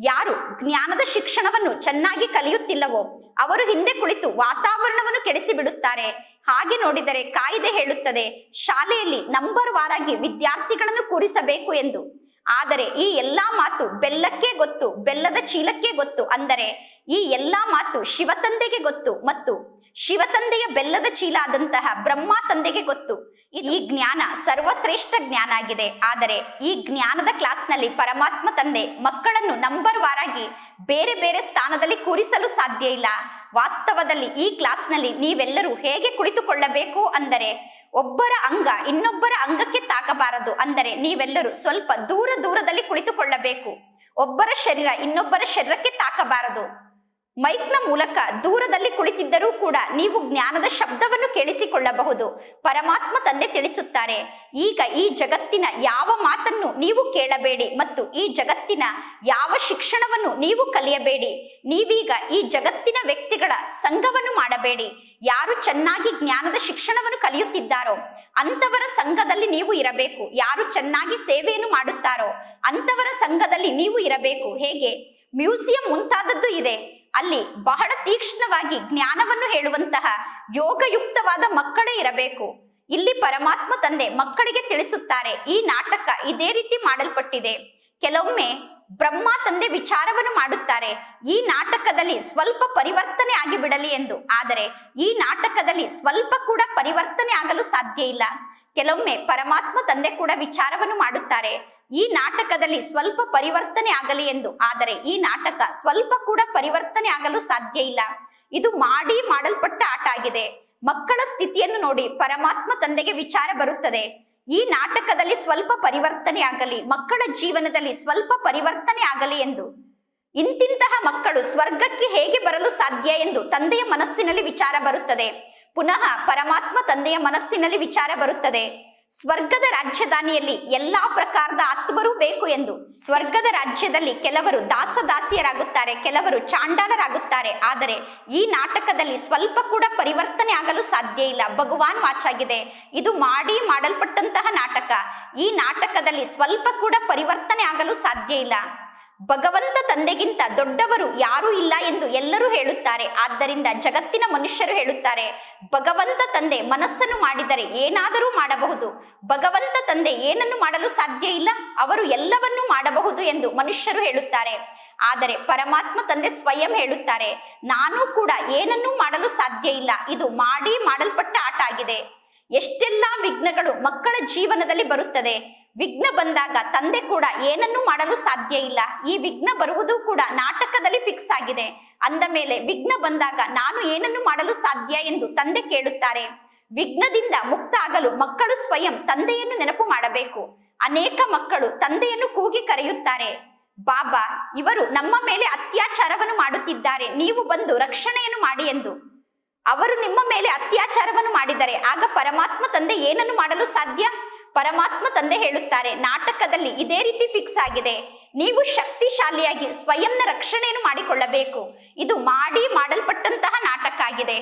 ಯಾರು ಜ್ಞಾನದ ಶಿಕ್ಷಣವನ್ನು ಚೆನ್ನಾಗಿ ಕಲಿಯುತ್ತಿಲ್ಲವೋ ಅವರು ಹಿಂದೆ ಕುಳಿತು ವಾತಾವರಣವನ್ನು ಕೆಡಿಸಿ ಬಿಡುತ್ತಾರೆ. ಹಾಗೆ ನೋಡಿದರೆ ಕಾಯಿದೆ ಹೇಳುತ್ತದೆ ಶಾಲೆಯಲ್ಲಿ ನಂಬರ್ ವಾರಾಗಿ ವಿದ್ಯಾರ್ಥಿಗಳನ್ನು ಕೂರಿಸಬೇಕು ಎಂದು. ಆದರೆ ಈ ಎಲ್ಲಾ ಮಾತು ಬೆಲ್ಲಕ್ಕೆ ಗೊತ್ತು, ಬೆಲ್ಲದ ಚೀಲಕ್ಕೆ ಗೊತ್ತು. ಅಂದರೆ ಈ ಎಲ್ಲಾ ಮಾತು ಶಿವತಂದೆಗೆ ಗೊತ್ತು ಮತ್ತು ಶಿವತಂದೆಯ ಬೆಲ್ಲದ ಚೀಲ ಆದಂತಹ ಬ್ರಹ್ಮ ತಂದೆಗೆ ಗೊತ್ತು. ಈ ಜ್ಞಾನ ಸರ್ವಶ್ರೇಷ್ಠ ಜ್ಞಾನ ಆಗಿದೆ. ಆದರೆ ಈ ಜ್ಞಾನದ ಕ್ಲಾಸ್ನಲ್ಲಿ ಪರಮಾತ್ಮ ತಂದೆ ಮಕ್ಕಳನ್ನು ನಂಬರ್ ವಾರಾಗಿ ಬೇರೆ ಬೇರೆ ಸ್ಥಾನದಲ್ಲಿ ಕೂರಿಸಲು ಸಾಧ್ಯ ಇಲ್ಲ. ವಾಸ್ತವದಲ್ಲಿ ಈ ಕ್ಲಾಸ್ನಲ್ಲಿ ನೀವೆಲ್ಲರೂ ಹೇಗೆ ಕುಳಿತುಕೊಳ್ಳಬೇಕು ಅಂದರೆ ಒಬ್ಬರ ಅಂಗ ಇನ್ನೊಬ್ಬರ ಅಂಗಕ್ಕೆ ತಾಕಬಾರದು. ಅಂದರೆ ನೀವೆಲ್ಲರೂ ಸ್ವಲ್ಪ ದೂರದಲ್ಲಿ ಕುಳಿತುಕೊಳ್ಳಬೇಕು. ಒಬ್ಬರ ಶರೀರ ಇನ್ನೊಬ್ಬರ ಶರೀರಕ್ಕೆ ತಾಕಬಾರದು. ಮೈಕ್ನ ಮೂಲಕ ದೂರದಲ್ಲಿ ಕುಳಿತಿದ್ದರೂ ಕೂಡ ನೀವು ಜ್ಞಾನದ ಶಬ್ದವನ್ನು ಕೇಳಿಸಿಕೊಳ್ಳಬಹುದು. ಪರಮಾತ್ಮ ತಂದೆ ತಿಳಿಸುತ್ತಾರೆ, ಈಗ ಈ ಜಗತ್ತಿನ ಯಾವ ಮಾತನ್ನು ನೀವು ಕೇಳಬೇಡಿ ಮತ್ತು ಈ ಜಗತ್ತಿನ ಯಾವ ಶಿಕ್ಷಣವನ್ನು ನೀವು ಕಲಿಯಬೇಡಿ. ನೀವೀಗ ಈ ಜಗತ್ತಿನ ವ್ಯಕ್ತಿಗಳ ಸಂಘವನ್ನು ಮಾಡಬೇಡಿ. ಯಾರು ಚೆನ್ನಾಗಿ ಜ್ಞಾನದ ಶಿಕ್ಷಣವನ್ನು ಕಲಿಯುತ್ತಿದ್ದಾರೋ ಅಂತವರ ಸಂಘದಲ್ಲಿ ನೀವು ಇರಬೇಕು. ಯಾರು ಚೆನ್ನಾಗಿ ಸೇವೆಯನ್ನು ಮಾಡುತ್ತಾರೋ ಅಂತವರ ಸಂಘದಲ್ಲಿ ನೀವು ಇರಬೇಕು. ಹೇಗೆ ಮ್ಯೂಸಿಯಂ ಮುಂತಾದದ್ದು ಇದೆ, ಅಲ್ಲಿ ಬಹಳ ತೀಕ್ಷ್ಣವಾಗಿ ಜ್ಞಾನವನ್ನು ಹೇಳುವಂತಹ ಯೋಗಯುಕ್ತವಾದ ಮಕ್ಕಳೇ ಇರಬೇಕು. ಇಲ್ಲಿ ಪರಮಾತ್ಮ ತಂದೆ ಮಕ್ಕಳಿಗೆ ತಿಳಿಸುತ್ತಾರೆ, ಈ ನಾಟಕ ಇದೇ ರೀತಿ ಮಾಡಲ್ಪಟ್ಟಿದೆ. ಕೆಲವೊಮ್ಮೆ ಬ್ರಹ್ಮ ತಂದೆ ವಿಚಾರವನ್ನು ಮಾಡುತ್ತಾರೆ, ಈ ನಾಟಕದಲ್ಲಿ ಸ್ವಲ್ಪ ಪರಿವರ್ತನೆ ಆಗಿಬಿಡಲಿ ಎಂದು. ಆದರೆ ಈ ನಾಟಕದಲ್ಲಿ ಸ್ವಲ್ಪ ಕೂಡ ಪರಿವರ್ತನೆ ಆಗಲು ಸಾಧ್ಯ ಇಲ್ಲ. ಕೆಲವೊಮ್ಮೆ ಪರಮಾತ್ಮ ತಂದೆ ಕೂಡ ವಿಚಾರವನ್ನು ಮಾಡುತ್ತಾರೆ, ಈ ನಾಟಕದಲ್ಲಿ ಸ್ವಲ್ಪ ಪರಿವರ್ತನೆ ಆಗಲಿ ಎಂದು. ಆದರೆ ಈ ನಾಟಕ ಸ್ವಲ್ಪ ಕೂಡ ಪರಿವರ್ತನೆ ಆಗಲು ಸಾಧ್ಯ ಇಲ್ಲ. ಇದು ಮಾಡಲ್ಪಟ್ಟ ಆಟ ಆಗಿದೆ. ಮಕ್ಕಳ ಸ್ಥಿತಿಯನ್ನು ನೋಡಿ ಪರಮಾತ್ಮ ತಂದೆಗೆ ವಿಚಾರ ಬರುತ್ತದೆ, ಈ ನಾಟಕದಲ್ಲಿ ಸ್ವಲ್ಪ ಪರಿವರ್ತನೆ ಆಗಲಿ, ಮಕ್ಕಳ ಜೀವನದಲ್ಲಿ ಸ್ವಲ್ಪ ಪರಿವರ್ತನೆ ಆಗಲಿ ಎಂದು. ಇಂತಿಂತಹ ಮಕ್ಕಳು ಸ್ವರ್ಗಕ್ಕೆ ಹೇಗೆ ಬರಲು ಸಾಧ್ಯ ಎಂದು ತಂದೆಯ ಮನಸ್ಸಿನಲ್ಲಿ ವಿಚಾರ ಬರುತ್ತದೆ. ಪುನಃ ಪರಮಾತ್ಮ ತಂದೆಯ ಮನಸ್ಸಿನಲ್ಲಿ ವಿಚಾರ ಬರುತ್ತದೆ, ಸ್ವರ್ಗದ ರಾಜ್ಯದಾನಿಯಲ್ಲಿ ಎಲ್ಲಾ ಪ್ರಕಾರದ ಆತ್ಮರೂ ಬೇಕು ಎಂದು. ಸ್ವರ್ಗದ ರಾಜ್ಯದಲ್ಲಿ ಕೆಲವರು ದಾಸದಾಸಿಯರಾಗುತ್ತಾರೆ, ಕೆಲವರು ಚಾಂಡಾಲರಾಗುತ್ತಾರೆ. ಆದರೆ ಈ ನಾಟಕದಲ್ಲಿ ಸ್ವಲ್ಪ ಕೂಡ ಪರಿವರ್ತನೆ ಆಗಲು ಸಾಧ್ಯ ಇಲ್ಲ. ಭಗವಾನ್ ವಾಚಾಗಿದೆ, ಇದು ಮಾಡಲ್ಪಟ್ಟಂತಹ ನಾಟಕ. ಈ ನಾಟಕದಲ್ಲಿ ಸ್ವಲ್ಪ ಕೂಡ ಪರಿವರ್ತನೆ ಆಗಲು ಸಾಧ್ಯ ಇಲ್ಲ. ಭಗವಂತ ತಂದೆಗಿಂತ ದೊಡ್ಡವರು ಯಾರೂ ಇಲ್ಲ ಎಂದು ಎಲ್ಲರೂ ಹೇಳುತ್ತಾರೆ. ಆದ್ದರಿಂದ ಜಗತ್ತಿನ ಮನುಷ್ಯರು ಹೇಳುತ್ತಾರೆ, ಭಗವಂತ ತಂದೆ ಮನಸ್ಸನ್ನು ಮಾಡಿದರೆ ಏನಾದರೂ ಮಾಡಬಹುದು, ಭಗವಂತ ತಂದೆ ಏನನ್ನು ಮಾಡಲು ಸಾಧ್ಯ ಇಲ್ಲ, ಅವರು ಎಲ್ಲವನ್ನೂ ಮಾಡಬಹುದು ಎಂದು ಮನುಷ್ಯರು ಹೇಳುತ್ತಾರೆ. ಆದರೆ ಪರಮಾತ್ಮ ತಂದೆ ಸ್ವಯಂ ಹೇಳುತ್ತಾರೆ, ನಾನು ಕೂಡ ಏನನ್ನೂ ಮಾಡಲು ಸಾಧ್ಯ ಇಲ್ಲ, ಇದು ಮಾಡಲ್ಪಟ್ಟ ಆಟ ಆಗಿದೆ. ಎಷ್ಟೆಲ್ಲಾ ವಿಘ್ನಗಳು ಮಕ್ಕಳ ಜೀವನದಲ್ಲಿ ಬರುತ್ತದೆ. ವಿಘ್ನ ಬಂದಾಗ ತಂದೆ ಕೂಡ ಏನನ್ನೂ ಮಾಡಲು ಸಾಧ್ಯ ಇಲ್ಲ. ಈ ವಿಘ್ನ ಬರುವುದು ಕೂಡ ನಾಟಕದಲ್ಲಿ ಫಿಕ್ಸ್ ಆಗಿದೆ. ಅಂದ ಮೇಲೆ ವಿಘ್ನ ಬಂದಾಗ ನಾನು ಏನನ್ನು ಮಾಡಲು ಸಾಧ್ಯ ಎಂದು ತಂದೆ ಕೇಳುತ್ತಾರೆ. ವಿಘ್ನದಿಂದ ಮುಕ್ತ ಆಗಲು ಮಕ್ಕಳು ಸ್ವಯಂ ತಂದೆಯನ್ನು ನೆನಪು ಮಾಡಬೇಕು. ಅನೇಕ ಮಕ್ಕಳು ತಂದೆಯನ್ನು ಕೂಗಿ ಕರೆಯುತ್ತಾರೆ, ಬಾಬಾ ಇವರು ನಮ್ಮ ಮೇಲೆ ಅತ್ಯಾಚಾರವನ್ನು ಮಾಡುತ್ತಿದ್ದಾರೆ, ನೀವು ಬಂದು ರಕ್ಷಣೆಯನ್ನು ಮಾಡಿ ಎಂದು. ಅವರು ನಿಮ್ಮ ಮೇಲೆ ಅತ್ಯಾಚಾರವನ್ನು ಮಾಡಿದರೆ ಆಗ ಪರಮಾತ್ಮ ತಂದೆ ಏನನ್ನು ಮಾಡಲು ಸಾಧ್ಯ? ಪರಮಾತ್ಮ ತಂದೆ ಹೇಳುತ್ತಾರೆ, ನಾಟಕದಲ್ಲಿ ಇದೇ ರೀತಿ ಫಿಕ್ಸ್ ಆಗಿದೆ, ನೀವು ಶಕ್ತಿಶಾಲಿಯಾಗಿ ಸ್ವಯಂನ ರಕ್ಷಣೆಯನ್ನು ಮಾಡಿಕೊಳ್ಳಬೇಕು. ಇದು ಮಾಡಲ್ಪಟ್ಟಂತಹ ನಾಟಕ ಆಗಿದೆ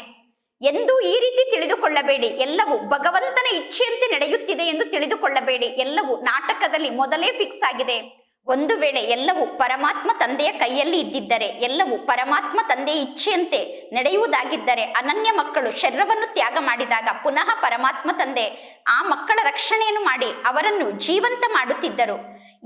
ಎಂದು ಈ ರೀತಿ ತಿಳಿದುಕೊಳ್ಳಬೇಡಿ. ಎಲ್ಲವೂ ಭಗವಂತನ ಇಚ್ಛೆಯಂತೆ ನಡೆಯುತ್ತಿದೆ ಎಂದು ತಿಳಿದುಕೊಳ್ಳಬೇಡಿ. ಎಲ್ಲವೂ ನಾಟಕದಲ್ಲಿ ಮೊದಲೇ ಫಿಕ್ಸ್ ಆಗಿದೆ. ಒಂದು ವೇಳೆ ಎಲ್ಲವೂ ಪರಮಾತ್ಮ ತಂದೆಯ ಕೈಯಲ್ಲಿ ಇದ್ದಿದ್ದರೆ, ಎಲ್ಲವೂ ಪರಮಾತ್ಮ ತಂದೆಯ ಇಚ್ಛೆಯಂತೆ ನಡೆಯುವುದಾಗಿದ್ದರೆ, ಅನನ್ಯ ಮಕ್ಕಳು ಶರೀರವನ್ನು ತ್ಯಾಗ ಮಾಡಿದಾಗ ಪುನಃ ಪರಮಾತ್ಮ ತಂದೆ ಆ ಮಕ್ಕಳ ರಕ್ಷಣೆಯನ್ನು ಮಾಡಿ ಅವರನ್ನು ಜೀವಂತ ಮಾಡುತ್ತಿದ್ದರು.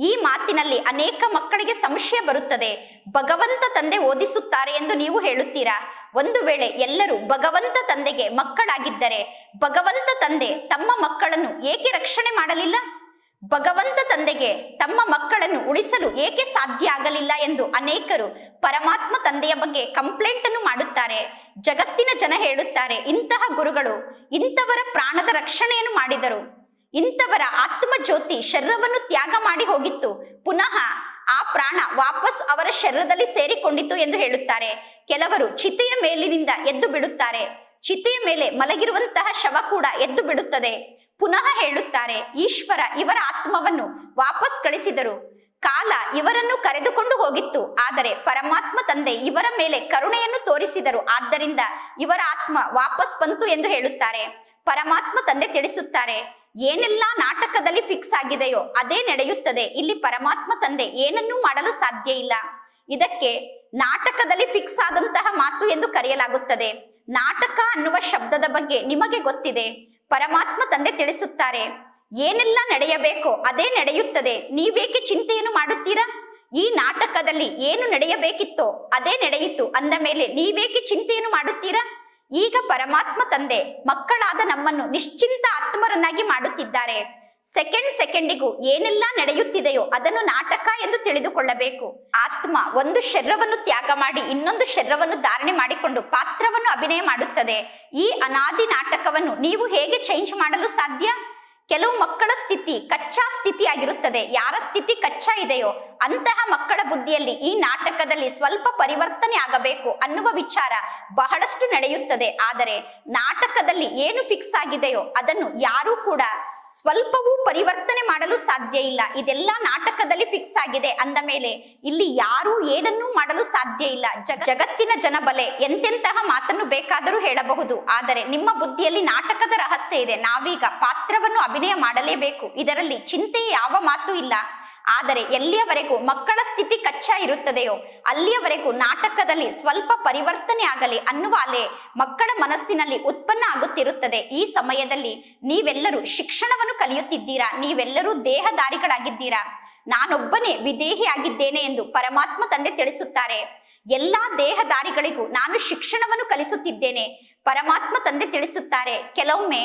ಈ ಮಾತಿನಲ್ಲಿ ಅನೇಕ ಮಕ್ಕಳಿಗೆ ಸಂಶಯ ಬರುತ್ತದೆ, ಭಗವಂತ ತಂದೆ ಓದಿಸುತ್ತಾರೆ ಎಂದು ನೀವು ಹೇಳುತ್ತೀರಾ. ಒಂದು ವೇಳೆ ಎಲ್ಲರೂ ಭಗವಂತ ತಂದೆಗೆ ಮಕ್ಕಳಾಗಿದ್ದರೆ ಭಗವಂತ ತಂದೆ ತಮ್ಮ ಮಕ್ಕಳನ್ನು ಏಕೆ ರಕ್ಷಣೆ ಮಾಡಲಿಲ್ಲ? ಭಗವಂತ ತಂದೆಗೆ ತಮ್ಮ ಮಕ್ಕಳನ್ನು ಉಳಿಸಲು ಏಕೆ ಸಾಧ್ಯ ಆಗಲಿಲ್ಲ ಎಂದು ಅನೇಕರು ಪರಮಾತ್ಮ ತಂದೆಯ ಬಗ್ಗೆ ಕಂಪ್ಲೇಂಟ್ ಅನ್ನು ಮಾಡುತ್ತಾರೆ. ಜಗತ್ತಿನ ಜನ ಹೇಳುತ್ತಾರೆ, ಇಂತಹ ಗುರುಗಳು ಇಂಥವರ ಪ್ರಾಣದ ರಕ್ಷಣೆಯನ್ನು ಮಾಡಿದರು, ಇಂಥವರ ಆತ್ಮ ಜ್ಯೋತಿ ಶರೀರವನ್ನು ತ್ಯಾಗ ಮಾಡಿ ಹೋಗಿತ್ತು, ಪುನಃ ಆ ಪ್ರಾಣ ವಾಪಸ್ ಅವರ ಶರೀರದಲ್ಲಿ ಸೇರಿಕೊಂಡಿತು ಎಂದು ಹೇಳುತ್ತಾರೆ. ಕೆಲವರು ಚಿತೆಯ ಮೇಲಿನಿಂದ ಎದ್ದು ಬಿಡುತ್ತಾರೆ, ಚಿತೆಯ ಮೇಲೆ ಮಲಗಿರುವಂತಹ ಶವ ಕೂಡ ಎದ್ದು ಬಿಡುತ್ತದೆ. ಪುನಃ ಹೇಳುತ್ತಾರೆ, ಈಶ್ವರ ಇವರ ಆತ್ಮವನ್ನು ವಾಪಸ್ ಕಳಿಸಿದರು. ಕಾಲ ಇವರನ್ನು ಕರೆದುಕೊಂಡು ಹೋಗಿತ್ತು, ಆದರೆ ಪರಮಾತ್ಮ ತಂದೆ ಇವರ ಮೇಲೆ ಕರುಣೆಯನ್ನು ತೋರಿಸಿದರು, ಆದ್ದರಿಂದ ಇವರ ಆತ್ಮ ವಾಪಸ್ ಬಂತು ಎಂದು ಹೇಳುತ್ತಾರೆ. ಪರಮಾತ್ಮ ತಂದೆ ತಿಳಿಸುತ್ತಾರೆ, ಏನೆಲ್ಲ ನಾಟಕದಲ್ಲಿ ಫಿಕ್ಸ್ ಆಗಿದೆಯೋ ಅದೇ ನಡೆಯುತ್ತದೆ. ಇಲ್ಲಿ ಪರಮಾತ್ಮ ತಂದೆ ಏನನ್ನೂ ಮಾಡಲು ಸಾಧ್ಯ ಇಲ್ಲ. ಇದಕ್ಕೆ ನಾಟಕದಲ್ಲಿ ಫಿಕ್ಸ್ ಆದಂತಹ ಮಾತು ಎಂದು ಕರೆಯಲಾಗುತ್ತದೆ. ನಾಟಕ ಅನ್ನುವ ಶಬ್ದದ ಬಗ್ಗೆ ನಿಮಗೆ ಗೊತ್ತಿದೆ. ಪರಮಾತ್ಮ ತಂದೆ ತಿಳಿಸುತ್ತಾರೆ, ಏನೆಲ್ಲ ನಡೆಯಬೇಕೋ ಅದೇ ನಡೆಯುತ್ತದೆ. ನೀವೇಕೆ ಚಿಂತೆಯನ್ನು ಮಾಡುತ್ತೀರಾ? ಈ ನಾಟಕದಲ್ಲಿ ಏನು ನಡೆಯಬೇಕಿತ್ತೋ ಅದೇ ನಡೆಯಿತು ಅಂದ ಮೇಲೆ ನೀವೇಕೆ ಚಿಂತೆಯನ್ನು ಮಾಡುತ್ತೀರಾ? ಈಗ ಪರಮಾತ್ಮ ತಂದೆ ಮಕ್ಕಳಾದ ನಮ್ಮನ್ನು ನಿಶ್ಚಿಂತ ಆತ್ಮರನ್ನಾಗಿ ಮಾಡುತ್ತಿದ್ದಾರೆ. ಸೆಕೆಂಡಿಗೂ ಏನೆಲ್ಲ ನಡೆಯುತ್ತಿದೆಯೋ ಅದನ್ನು ನಾಟಕ ಎಂದು ತಿಳಿದುಕೊಳ್ಳಬೇಕು. ಆತ್ಮ ಒಂದು ಶರೀರವನ್ನು ತ್ಯಾಗ ಮಾಡಿ ಇನ್ನೊಂದು ಶರೀರವನ್ನು ಧಾರಣೆ ಮಾಡಿಕೊಂಡು ಪಾತ್ರವನ್ನು ಅಭಿನಯ ಮಾಡುತ್ತದೆ. ಈ ಅನಾದಿ ನಾಟಕವನ್ನು ನೀವು ಹೇಗೆ ಚೇಂಜ್ ಮಾಡಲು ಸಾಧ್ಯ? ಕೆಲವು ಮಕ್ಕಳ ಸ್ಥಿತಿ ಕಚ್ಚಾ ಸ್ಥಿತಿ ಆಗಿರುತ್ತದೆ. ಯಾರ ಸ್ಥಿತಿ ಕಚ್ಚಾ ಇದೆಯೋ ಅಂತಹ ಮಕ್ಕಳ ಬುದ್ಧಿಯಲ್ಲಿ ಈ ನಾಟಕದಲ್ಲಿ ಸ್ವಲ್ಪ ಪರಿವರ್ತನೆ ಆಗಬೇಕು ಅನ್ನುವ ವಿಚಾರ ಬಹಳಷ್ಟು ನಡೆಯುತ್ತದೆ. ಆದರೆ ನಾಟಕದಲ್ಲಿ ಏನು ಫಿಕ್ಸ್ ಆಗಿದೆಯೋ ಅದನ್ನು ಯಾರೂ ಕೂಡ ಸ್ವಲ್ಪವೂ ಪರಿವರ್ತನೆ ಮಾಡಲು ಸಾಧ್ಯ ಇಲ್ಲ. ಇದೆಲ್ಲ ನಾಟಕದಲ್ಲಿ ಫಿಕ್ಸ್ ಆಗಿದೆ ಅಂದ ಮೇಲೆ ಇಲ್ಲಿ ಯಾರೂ ಏನನ್ನೂ ಮಾಡಲು ಸಾಧ್ಯ ಇಲ್ಲ. ಜಗತ್ತಿನ ಜನಬಲೆ ಎಂತೆಂತಹ ಮಾತನ್ನು ಬೇಕಾದರೂ ಹೇಳಬಹುದು, ಆದರೆ ನಿಮ್ಮ ಬುದ್ಧಿಯಲ್ಲಿ ನಾಟಕದ ರಹಸ್ಯ ಇದೆ. ನಾವೀಗ ಪಾತ್ರವನ್ನು ಅಭಿನಯ ಮಾಡಲೇಬೇಕು, ಇದರಲ್ಲಿ ಚಿಂತೆಯ ಯಾವ ಮಾತು ಇಲ್ಲ. ಆದರೆ ಎಲ್ಲಿಯವರೆಗೂ ಮಕ್ಕಳ ಸ್ಥಿತಿ ಕಚ್ಚಾ ಇರುತ್ತದೆಯೋ ಅಲ್ಲಿಯವರೆಗೂ ನಾಟಕದಲ್ಲಿ ಸ್ವಲ್ಪ ಪರಿವರ್ತನೆ ಆಗಲಿ ಅನ್ನುವ ಅಲೆ ಮಕ್ಕಳ ಮನಸ್ಸಿನಲ್ಲಿ ಉತ್ಪನ್ನ ಆಗುತ್ತಿರುತ್ತದೆ. ಈ ಸಮಯದಲ್ಲಿ ನೀವೆಲ್ಲರೂ ಶಿಕ್ಷಣವನ್ನು ಕಲಿಯುತ್ತಿದ್ದೀರಾ, ನೀವೆಲ್ಲರೂ ದೇಹದಾರಿಗಳಾಗಿದ್ದೀರಾ. ನಾನೊಬ್ಬನೇ ವಿದೇಹಿ ಆಗಿದ್ದೇನೆ ಎಂದು ಪರಮಾತ್ಮ ತಂದೆ ತಿಳಿಸುತ್ತಾರೆ. ಎಲ್ಲಾ ದೇಹದಾರಿಗಳಿಗೂ ನಾನು ಶಿಕ್ಷಣವನ್ನು ಕಲಿಸುತ್ತಿದ್ದೇನೆ. ಪರಮಾತ್ಮ ತಂದೆ ತಿಳಿಸುತ್ತಾರೆ, ಕೆಲವೊಮ್ಮೆ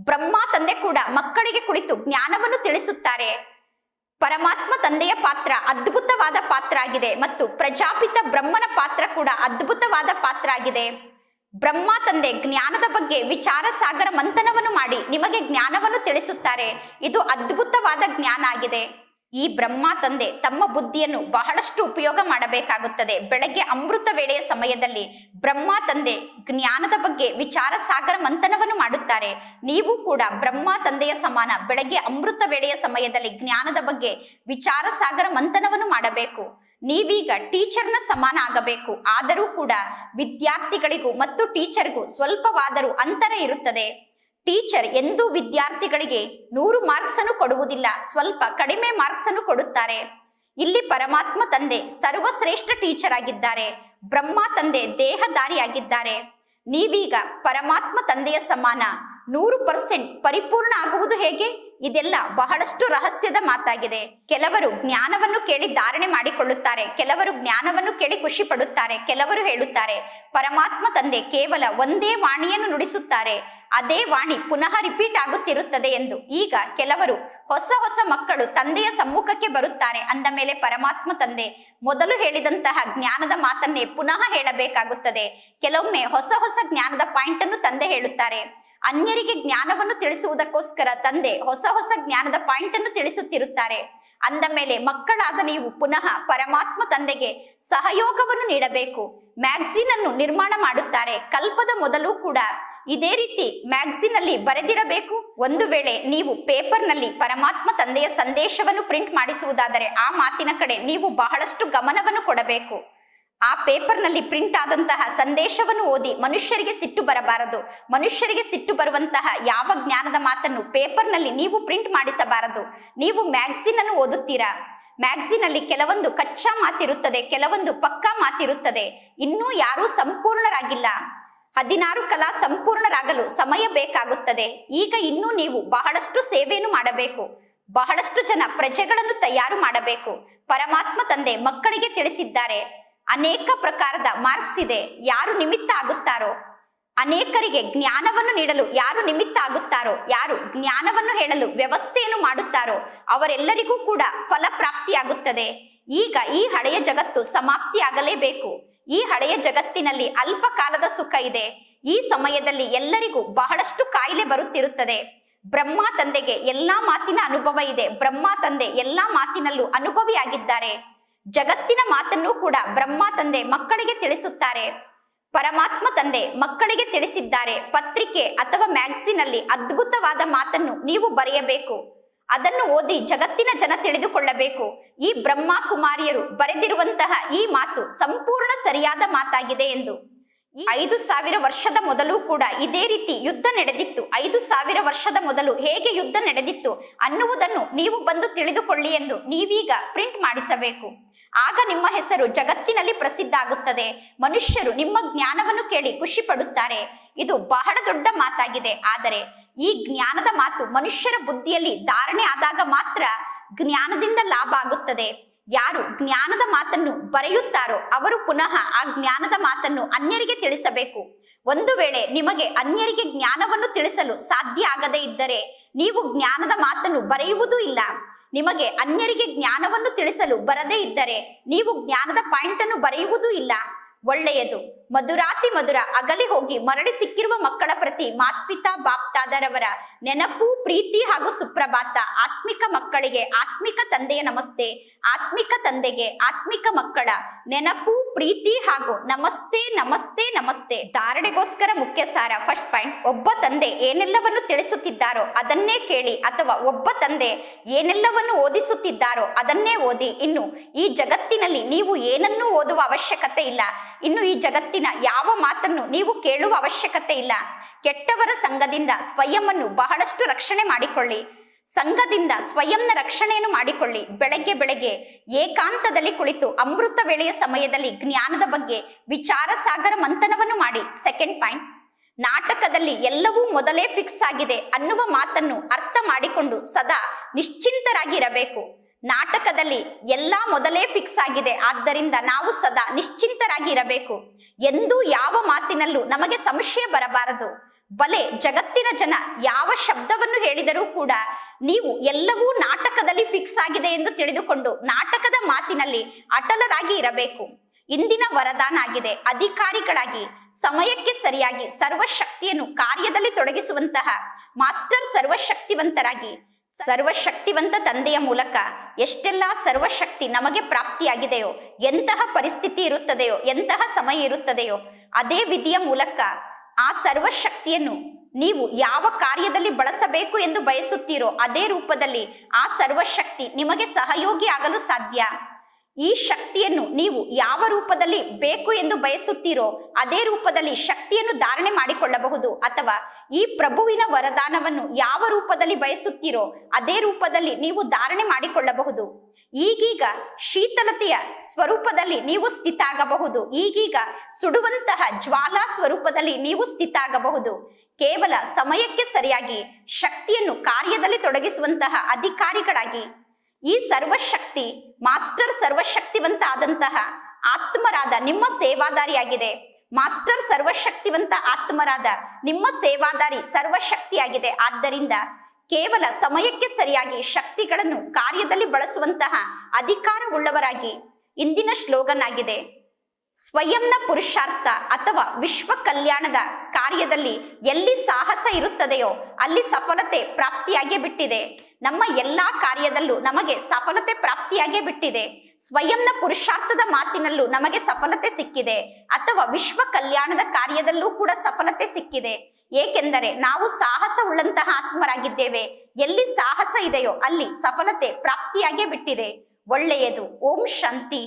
ಬ್ರಹ್ಮ ತಂದೆ ಕೂಡ ಮಕ್ಕಳಿಗೆ ಕುಳಿತು ಜ್ಞಾನವನ್ನು ತಿಳಿಸುತ್ತಾರೆ. ಪರಮಾತ್ಮ ತಂದೆಯ ಪಾತ್ರ ಅದ್ಭುತವಾದ ಪಾತ್ರ ಆಗಿದೆ ಮತ್ತು ಪ್ರಜಾಪಿತ ಬ್ರಹ್ಮನ ಪಾತ್ರ ಕೂಡ ಅದ್ಭುತವಾದ ಪಾತ್ರ ಆಗಿದೆ. ಬ್ರಹ್ಮ ತಂದೆ ಜ್ಞಾನದ ಬಗ್ಗೆ ವಿಚಾರ ಸಾಗರ ಮಂಥನವನ್ನು ಮಾಡಿ ನಿಮಗೆ ಜ್ಞಾನವನ್ನು ತಿಳಿಸುತ್ತಾರೆ. ಇದು ಅದ್ಭುತವಾದ ಜ್ಞಾನ ಆಗಿದೆ. ಈ ಬ್ರಹ್ಮ ತಂದೆ ತಮ್ಮ ಬುದ್ಧಿಯನ್ನು ಬಹಳಷ್ಟು ಉಪಯೋಗ ಮಾಡಬೇಕಾಗುತ್ತದೆ. ಬೆಳಗ್ಗೆ ಅಮೃತ ವೇಳೆಯ ಸಮಯದಲ್ಲಿ ಬ್ರಹ್ಮ ತಂದೆ ಜ್ಞಾನದ ಬಗ್ಗೆ ವಿಚಾರ ಸಾಗರ ಮಂಥನವನ್ನು ಮಾಡುತ್ತಾರೆ. ನೀವು ಕೂಡ ಬ್ರಹ್ಮ ತಂದೆಯ ಸಮಾನ ಬೆಳಗ್ಗೆ ಅಮೃತ ವೇಳೆಯ ಸಮಯದಲ್ಲಿ ಜ್ಞಾನದ ಬಗ್ಗೆ ವಿಚಾರ ಸಾಗರ ಮಂಥನವನ್ನು ಮಾಡಬೇಕು. ನೀವೀಗ ಟೀಚರ್ನ ಸಮಾನ ಆಗಬೇಕು. ಆದರೂ ಕೂಡ ವಿದ್ಯಾರ್ಥಿಗಳಿಗೂ ಮತ್ತು ಟೀಚರ್ಗೂ ಸ್ವಲ್ಪವಾದರೂ ಅಂತರ ಇರುತ್ತದೆ. ಟೀಚರ್ ಎಂದೂ ವಿದ್ಯಾರ್ಥಿಗಳಿಗೆ 100 ಮಾರ್ಕ್ಸ್ ಅನ್ನು ಕೊಡುವುದಿಲ್ಲ, ಸ್ವಲ್ಪ ಕಡಿಮೆ ಮಾರ್ಕ್ಸ್ ಅನ್ನು ಕೊಡುತ್ತಾರೆ. ಇಲ್ಲಿ ಪರಮಾತ್ಮ ತಂದೆ ಸರ್ವಶ್ರೇಷ್ಠ ಟೀಚರ್ ಆಗಿದ್ದಾರೆ. ಬ್ರಹ್ಮ ತಂದೆ ದೇಹದಾರಿಯಾಗಿದ್ದಾರೆ. ನೀವೀಗ ಪರಮಾತ್ಮ ತಂದೆಯ ಸಮಾನ 100% ಪರಿಪೂರ್ಣ ಆಗುವುದು ಹೇಗೆ? ಇದೆಲ್ಲ ಬಹಳಷ್ಟು ರಹಸ್ಯದ ಮಾತಾಗಿದೆ. ಕೆಲವರು ಜ್ಞಾನವನ್ನು ಕೇಳಿ ಧಾರಣೆ ಮಾಡಿಕೊಳ್ಳುತ್ತಾರೆ, ಕೆಲವರು ಜ್ಞಾನವನ್ನು ಕೇಳಿ ಖುಷಿ ಪಡುತ್ತಾರೆ. ಕೆಲವರು ಹೇಳುತ್ತಾರೆ ಪರಮಾತ್ಮ ತಂದೆ ಕೇವಲ ಒಂದೇ ವಾಣಿಯನ್ನು ನುಡಿಸುತ್ತಾರೆ, ಅದೇ ವಾಣಿ ಪುನಃ ರಿಪೀಟ್ ಆಗುತ್ತಿರುತ್ತದೆ ಎಂದು. ಈಗ ಕೆಲವರು ಹೊಸ ಮಕ್ಕಳು ತಂದೆಯ ಸಮ್ಮುಖಕ್ಕೆ ಬರುತ್ತಾರೆ ಅಂದ ಮೇಲೆ ಪರಮಾತ್ಮ ತಂದೆ ಮೊದಲು ಹೇಳಿದಂತಹ ಜ್ಞಾನದ ಮಾತನ್ನೇ ಪುನಃ ಹೇಳಬೇಕಾಗುತ್ತದೆ. ಕೆಲವೊಮ್ಮೆ ಹೊಸ ಜ್ಞಾನದ ಪಾಯಿಂಟ್ ಅನ್ನು ತಂದೆ ಹೇಳುತ್ತಾರೆ. ಅನ್ಯರಿಗೆ ಜ್ಞಾನವನ್ನು ತಿಳಿಸುವುದಕ್ಕೋಸ್ಕರ ತಂದೆ ಹೊಸ ಜ್ಞಾನದ ಪಾಯಿಂಟ್ ಅನ್ನು ತಿಳಿಸುತ್ತಿರುತ್ತಾರೆ. ಅಂದ ಮೇಲೆ ಮಕ್ಕಳಾದ ನೀವು ಪುನಃ ಪರಮಾತ್ಮ ತಂದೆಗೆ ಸಹಯೋಗವನ್ನು ನೀಡಬೇಕು. ಮ್ಯಾಗಝಿನ್ ಅನ್ನು ನಿರ್ಮಾಣ ಮಾಡುತ್ತಾರೆ. ಕಲ್ಪದ ಮೊದಲು ಕೂಡ ಇದೇ ರೀತಿ ಮ್ಯಾಗಝಿನ್ ಅಲ್ಲಿ ಬರೆದಿರಬೇಕು. ಒಂದು ವೇಳೆ ನೀವು ಪೇಪರ್ನಲ್ಲಿ ಪರಮಾತ್ಮ ತಂದೆಯ ಸಂದೇಶವನ್ನು ಪ್ರಿಂಟ್ ಮಾಡಿಸುವುದಾದರೆ ಆ ಮಾತಿನ ಕಡೆ ನೀವು ಬಹಳಷ್ಟು ಗಮನವನ್ನು ಕೊಡಬೇಕು. ಆ ಪೇಪರ್ನಲ್ಲಿ ಪ್ರಿಂಟ್ ಆದಂತಹ ಸಂದೇಶವನ್ನು ಓದಿ ಮನುಷ್ಯರಿಗೆ ಸಿಟ್ಟು ಬರಬಾರದು. ಮನುಷ್ಯರಿಗೆ ಸಿಟ್ಟು ಬರುವಂತಹ ಯಾವ ಜ್ಞಾನದ ಮಾತನ್ನು ಪೇಪರ್ನಲ್ಲಿ ನೀವು ಪ್ರಿಂಟ್ ಮಾಡಿಸಬಾರದು. ನೀವು ಮ್ಯಾಗಝಿನ್ ಅನ್ನು ಓದುತ್ತೀರಾ, ಮ್ಯಾಗಝಿನ್ ಅಲ್ಲಿ ಕೆಲವೊಂದು ಕಚ್ಚಾ ಮಾತಿರುತ್ತದೆ, ಕೆಲವೊಂದು ಪಕ್ಕಾ ಮಾತಿರುತ್ತದೆ. ಇನ್ನೂ ಯಾರೂ ಸಂಪೂರ್ಣರಾಗಿಲ್ಲ. 16 ಕಲಾ ಸಂಪೂರ್ಣರಾಗಲು ಸಮಯ ಬೇಕಾಗುತ್ತದೆ. ಈಗ ಇನ್ನೂ ನೀವು ಬಹಳಷ್ಟು ಸೇವೆಯನ್ನು ಮಾಡಬೇಕು. ಬಹಳಷ್ಟು ಜನ ಪ್ರಜೆಗಳನ್ನು ತಯಾರು ಮಾಡಬೇಕು. ಪರಮಾತ್ಮ ತಂದೆ ಮಕ್ಕಳಿಗೆ ತಿಳಿಸಿದ್ದಾರೆ, ಅನೇಕ ಪ್ರಕಾರದ ಮಾರ್ಕ್ಸ್ ಇದೆ. ಯಾರು ನಿಮಿತ್ತ ಆಗುತ್ತಾರೋ, ಅನೇಕರಿಗೆ ಜ್ಞಾನವನ್ನು ನೀಡಲು ಯಾರು ನಿಮಿತ್ತ ಆಗುತ್ತಾರೋ, ಯಾರು ಜ್ಞಾನವನ್ನು ಹೇಳಲು ವ್ಯವಸ್ಥೆಯನ್ನು ಮಾಡುತ್ತಾರೋ ಅವರೆಲ್ಲರಿಗೂ ಕೂಡ ಫಲಪ್ರಾಪ್ತಿಯಾಗುತ್ತದೆ. ಈಗ ಈ ಹಳೆಯ ಜಗತ್ತು ಸಮಾಪ್ತಿಯಾಗಲೇಬೇಕು. ಈ ಹಳೆಯ ಜಗತ್ತಿನಲ್ಲಿ ಅಲ್ಪ ಕಾಲದ ಸುಖ ಇದೆ. ಈ ಸಮಯದಲ್ಲಿ ಎಲ್ಲರಿಗೂ ಬಹಳಷ್ಟು ಕಾಯಿಲೆ ಬರುತ್ತಿರುತ್ತದೆ. ಬ್ರಹ್ಮ ತಂದೆಗೆ ಎಲ್ಲಾ ಮಾತಿನ ಅನುಭವ ಇದೆ. ಬ್ರಹ್ಮ ತಂದೆ ಎಲ್ಲಾ ಮಾತಿನಲ್ಲೂ ಅನುಭವಿಯಾಗಿದ್ದಾರೆ. ಜಗತ್ತಿನ ಮಾತನ್ನು ಕೂಡ ಬ್ರಹ್ಮ ತಂದೆ ಮಕ್ಕಳಿಗೆ ತಿಳಿಸುತ್ತಾರೆ. ಪರಮಾತ್ಮ ತಂದೆ ಮಕ್ಕಳಿಗೆ ತಿಳಿಸಿದ್ದಾರೆ, ಪತ್ರಿಕೆ ಅಥವಾ ಮ್ಯಾಗಝಿನ್ ಅಲ್ಲಿ ಅದ್ಭುತವಾದ ಮಾತನ್ನು ನೀವು ಬರೆಯಬೇಕು. ಅದನ್ನು ಓದಿ ಜಗತ್ತಿನ ಜನ ತಿಳಿದುಕೊಳ್ಳಬೇಕು. ಈ ಬ್ರಹ್ಮ ಕುಮಾರಿಯರು ಬರೆದಿರುವಂತಹ ಈ ಮಾತು ಸಂಪೂರ್ಣ ಸರಿಯಾದ ಮಾತಾಗಿದೆ ಎಂದು. 5,000 ವರ್ಷದ ಮೊದಲು ಕೂಡ ಇದೇ ರೀತಿ ಯುದ್ಧ ನಡೆದಿತ್ತು. 5,000 ವರ್ಷದ ಮೊದಲು ಹೇಗೆ ಯುದ್ಧ ನಡೆದಿತ್ತು ಅನ್ನುವುದನ್ನು ನೀವು ಬಂದು ತಿಳಿದುಕೊಳ್ಳಿ ಎಂದು ನೀವೀಗ ಪ್ರಿಂಟ್ ಮಾಡಿಸಬೇಕು. ಆಗ ನಿಮ್ಮ ಹೆಸರು ಜಗತ್ತಿನಲ್ಲಿ ಪ್ರಸಿದ್ಧ ಆಗುತ್ತದೆ. ಮನುಷ್ಯರು ನಿಮ್ಮ ಜ್ಞಾನವನ್ನು ಕೇಳಿ ಖುಷಿ ಪಡುತ್ತಾರೆ. ಇದು ಬಹಳ ದೊಡ್ಡ ಮಾತಾಗಿದೆ. ಆದರೆ ಈ ಜ್ಞಾನದ ಮಾತು ಮನುಷ್ಯರ ಬುದ್ಧಿಯಲ್ಲಿ ಧಾರಣೆ ಆದಾಗ ಮಾತ್ರ ಜ್ಞಾನದಿಂದ ಲಾಭ ಆಗುತ್ತದೆ. ಯಾರು ಜ್ಞಾನದ ಮಾತನ್ನು ಬರೆಯುತ್ತಾರೋ ಅವರು ಪುನಃ ಆ ಜ್ಞಾನದ ಮಾತನ್ನು ಅನ್ಯರಿಗೆ ತಿಳಿಸಬೇಕು. ಒಂದು ವೇಳೆ ನಿಮಗೆ ಅನ್ಯರಿಗೆ ಜ್ಞಾನವನ್ನು ತಿಳಿಸಲು ಸಾಧ್ಯ ಆಗದೇ ಇದ್ದರೆ ನೀವು ಜ್ಞಾನದ ಮಾತನ್ನು ಬರೆಯುವುದೂ ಇಲ್ಲ. ನಿಮಗೆ ಅನ್ಯರಿಗೆ ಜ್ಞಾನವನ್ನು ತಿಳಿಸಲು ಬರದೇ ಇದ್ದರೆ ನೀವು ಜ್ಞಾನದ ಪಾಯಿಂಟ್ ಅನ್ನು ಬರೆಯುವುದೂ ಇಲ್ಲ. ಒಳ್ಳೆಯದು. ಮಧುರಾತಿ ಮಧುರ ಅಗಲಿ ಹೋಗಿ ಮರಳಿ ಸಿಕ್ಕಿರುವ ಮಕ್ಕಳ ಪ್ರತಿ ಮಾತ್ಪಿತಾ ಬಾಪ್ತಾದರವರ ನೆನಪು, ಪ್ರೀತಿ ಹಾಗೂ ಸುಪ್ರಭಾತ. ಆತ್ಮಿಕ ಮಕ್ಕಳಿಗೆ ಆತ್ಮಿಕ ತಂದೆಯ ನಮಸ್ತೆ. ಆತ್ಮಿಕ ತಂದೆಗೆ ಆತ್ಮಿಕ ಮಕ್ಕಳ ನೆನಪು, ಪ್ರೀತಿ ಹಾಗೂ ನಮಸ್ತೆ ನಮಸ್ತೆ ನಮಸ್ತೆ. ಧಾರಣೆಗೋಸ್ಕರ ಮುಖ್ಯ ಸಾರ. ಫಸ್ಟ್ ಪಾಯಿಂಟ್, ಒಬ್ಬ ತಂದೆ ಏನೆಲ್ಲವನ್ನು ತಿಳಿಸುತ್ತಿದ್ದಾರೋ ಅದನ್ನೇ ಕೇಳಿ, ಅಥವಾ ಒಬ್ಬ ತಂದೆ ಏನೆಲ್ಲವನ್ನು ಓದಿಸುತ್ತಿದ್ದಾರೋ ಅದನ್ನೇ ಓದಿ. ಇನ್ನು ಈ ಜಗತ್ತಿನಲ್ಲಿ ನೀವು ಏನನ್ನೂ ಓದುವ ಅವಶ್ಯಕತೆ ಇಲ್ಲ. ಇನ್ನು ಈ ಜಗತ್ತಿನ ಯಾವ ಮಾತನ್ನು ನೀವು ಕೇಳುವ ಅವಶ್ಯಕತೆ ಇಲ್ಲ. ಕೆಟ್ಟವರ ಸಂಘದಿಂದ ಸ್ವಯಂವನ್ನು ಬಹಳಷ್ಟು ರಕ್ಷಣೆ ಮಾಡಿಕೊಳ್ಳಿ. ಸಂಘದಿಂದ ಸ್ವಯಂನ ರಕ್ಷಣೆಯನ್ನು ಮಾಡಿಕೊಳ್ಳಿ. ಬೆಳಗ್ಗೆ ಬೆಳಗ್ಗೆ ಏಕಾಂತದಲ್ಲಿ ಕುಳಿತು ಅಮೃತ ವೇಳೆಯ ಸಮಯದಲ್ಲಿ ಜ್ಞಾನದ ಬಗ್ಗೆ ವಿಚಾರ ಸಾಗರ ಮಂಥನವನ್ನು ಮಾಡಿ. ಸೆಕೆಂಡ್ ಪಾಯಿಂಟ್, ನಾಟಕದಲ್ಲಿ ಎಲ್ಲವೂ ಮೊದಲೇ ಫಿಕ್ಸ್ ಆಗಿದೆ ಅನ್ನುವ ಮಾತನ್ನು ಅರ್ಥ ಮಾಡಿಕೊಂಡು ಸದಾ ನಿಶ್ಚಿಂತರಾಗಿರಬೇಕು. ನಾಟಕದಲ್ಲಿ ಎಲ್ಲಾ ಮೊದಲೇ ಫಿಕ್ಸ್ ಆಗಿದೆ, ಆದ್ದರಿಂದ ನಾವು ಸದಾ ನಿಶ್ಚಿಂತರಾಗಿ ಇರಬೇಕು. ಎಂದೂ ಯಾವ ಮಾತಿನಲ್ಲೂ ನಮಗೆ ಸಂಶಯ ಬರಬಾರದು. ಬಲೆ ಜಗತ್ತಿನ ಜನ ಯಾವ ಶಬ್ದವನ್ನು ಹೇಳಿದರೂ ಕೂಡ ನೀವು ಎಲ್ಲವೂ ನಾಟಕದಲ್ಲಿ ಫಿಕ್ಸ್ ಆಗಿದೆ ಎಂದು ತಿಳಿದುಕೊಂಡು ನಾಟಕದ ಮಾತಿನಲ್ಲಿ ಅಟಲರಾಗಿ ಇರಬೇಕು. ಇಂದಿನ ವರದಾನ ಆಗಿದೆ, ಅಧಿಕಾರಿಗಳಾಗಿ ಸಮಯಕ್ಕೆ ಸರಿಯಾಗಿ ಸರ್ವಶಕ್ತಿಯನ್ನು ಕಾರ್ಯದಲ್ಲಿ ತೊಡಗಿಸುವಂತಹ ಮಾಸ್ಟರ್ ಸರ್ವಶಕ್ತಿವಂತರಾಗಿ. ಸರ್ವಶಕ್ತಿವಂತ ತಂದೆಯ ಮೂಲಕ ಎಷ್ಟೆಲ್ಲ ಸರ್ವಶಕ್ತಿ ನಮಗೆ ಪ್ರಾಪ್ತಿಯಾಗಿದೆಯೋ, ಎಂತಹ ಪರಿಸ್ಥಿತಿ ಇರುತ್ತದೆಯೋ, ಎಂತಹ ಸಮಯ ಇರುತ್ತದೆಯೋ, ಅದೇ ವಿಧಿಯ ಮೂಲಕ ಆ ಸರ್ವಶಕ್ತಿಯನ್ನು ನೀವು ಯಾವ ಕಾರ್ಯದಲ್ಲಿ ಬಳಸಬೇಕು ಎಂದು ಬಯಸುತ್ತೀರೋ ಅದೇ ರೂಪದಲ್ಲಿ ಆ ಸರ್ವಶಕ್ತಿ ನಿಮಗೆ ಸಹಯೋಗಿ ಆಗಲು ಸಾಧ್ಯ. ಈ ಶಕ್ತಿಯನ್ನು ನೀವು ಯಾವ ರೂಪದಲ್ಲಿ ಬೇಕು ಎಂದು ಬಯಸುತ್ತೀರೋ ಅದೇ ರೂಪದಲ್ಲಿ ಶಕ್ತಿಯನ್ನು ಧಾರಣೆ ಮಾಡಿಕೊಳ್ಳಬಹುದು. ಅಥವಾ ಈ ಪ್ರಭುವಿನ ವರದಾನವನ್ನು ಯಾವ ರೂಪದಲ್ಲಿ ಬಯಸುತ್ತೀರೋ ಅದೇ ರೂಪದಲ್ಲಿ ನೀವು ಧಾರಣೆ ಮಾಡಿಕೊಳ್ಳಬಹುದು. ಈಗೀಗ ಶೀತಲತೆಯ ಸ್ವರೂಪದಲ್ಲಿ ನೀವು ಸ್ಥಿತ ಆಗಬಹುದು. ಈಗೀಗ ಸುಡುವಂತಹ ಜ್ವಾಲಾ ಸ್ವರೂಪದಲ್ಲಿ ನೀವು ಸ್ಥಿತ ಆಗಬಹುದು. ಕೇವಲ ಸಮಯಕ್ಕೆ ಸರಿಯಾಗಿ ಶಕ್ತಿಯನ್ನು ಕಾರ್ಯದಲ್ಲಿ ತೊಡಗಿಸುವಂತಹ ಅಧಿಕಾರಿಗಳಾಗಿ ಈ ಸರ್ವಶಕ್ತಿ ಮಾಸ್ಟರ್ ಸರ್ವಶಕ್ತಿವಂತ ಆದಂತಹ ಆತ್ಮರಾದ ನಿಮ್ಮ ಸೇವಾದಾರಿಯಾಗಿದೆ. ಮಾಸ್ಟರ್ ಸರ್ವಶಕ್ತಿವಂತ ಆತ್ಮರಾದ ನಿಮ್ಮ ಸೇವಾದಾರಿ ಸರ್ವಶಕ್ತಿಯಾಗಿದೆ. ಆದ್ದರಿಂದ ಕೇವಲ ಸಮಯಕ್ಕೆ ಸರಿಯಾಗಿ ಶಕ್ತಿಗಳನ್ನು ಕಾರ್ಯದಲ್ಲಿ ಬಳಸುವಂತಹ ಅಧಿಕಾರವುಳ್ಳವರಾಗಿ. ಇಂದಿನ ಸ್ಲೋಗನ್ ಆಗಿದೆ, ಸ್ವಯಂನ ಪುರುಷಾರ್ಥ ಅಥವಾ ವಿಶ್ವ ಕಲ್ಯಾಣದ ಕಾರ್ಯದಲ್ಲಿ ಎಲ್ಲಿ ಸಾಹಸ ಇರುತ್ತದೆಯೋ ಅಲ್ಲಿ ಸಫಲತೆ ಪ್ರಾಪ್ತಿಯಾಗೇ ಬಿಟ್ಟಿದೆ. ನಮ್ಮ ಎಲ್ಲಾ ಕಾರ್ಯದಲ್ಲೂ ನಮಗೆ ಸಫಲತೆ ಪ್ರಾಪ್ತಿಯಾಗೇ ಬಿಟ್ಟಿದೆ. ಸ್ವಯಂನ ಪುರುಷಾರ್ಥದ ಮಾತಿನಲ್ಲೂ ನಮಗೆ ಸಫಲತೆ ಸಿಕ್ಕಿದೆ, ಅಥವಾ ವಿಶ್ವ ಕಲ್ಯಾಣದ ಕಾರ್ಯದಲ್ಲೂ ಕೂಡ ಸಫಲತೆ ಸಿಕ್ಕಿದೆ. ಏಕೆಂದರೆ ನಾವು ಸಾಹಸ ಉಳ್ಳಂತಹ ಆತ್ಮರಾಗಿದ್ದೇವೆ. ಎಲ್ಲಿ ಸಾಹಸ ಇದೆಯೋ ಅಲ್ಲಿ ಸಫಲತೆ ಪ್ರಾಪ್ತಿಯಾಗೇ ಬಿಟ್ಟಿದೆ. ಒಳ್ಳೆಯದು. ಓಂ ಶಾಂತಿ.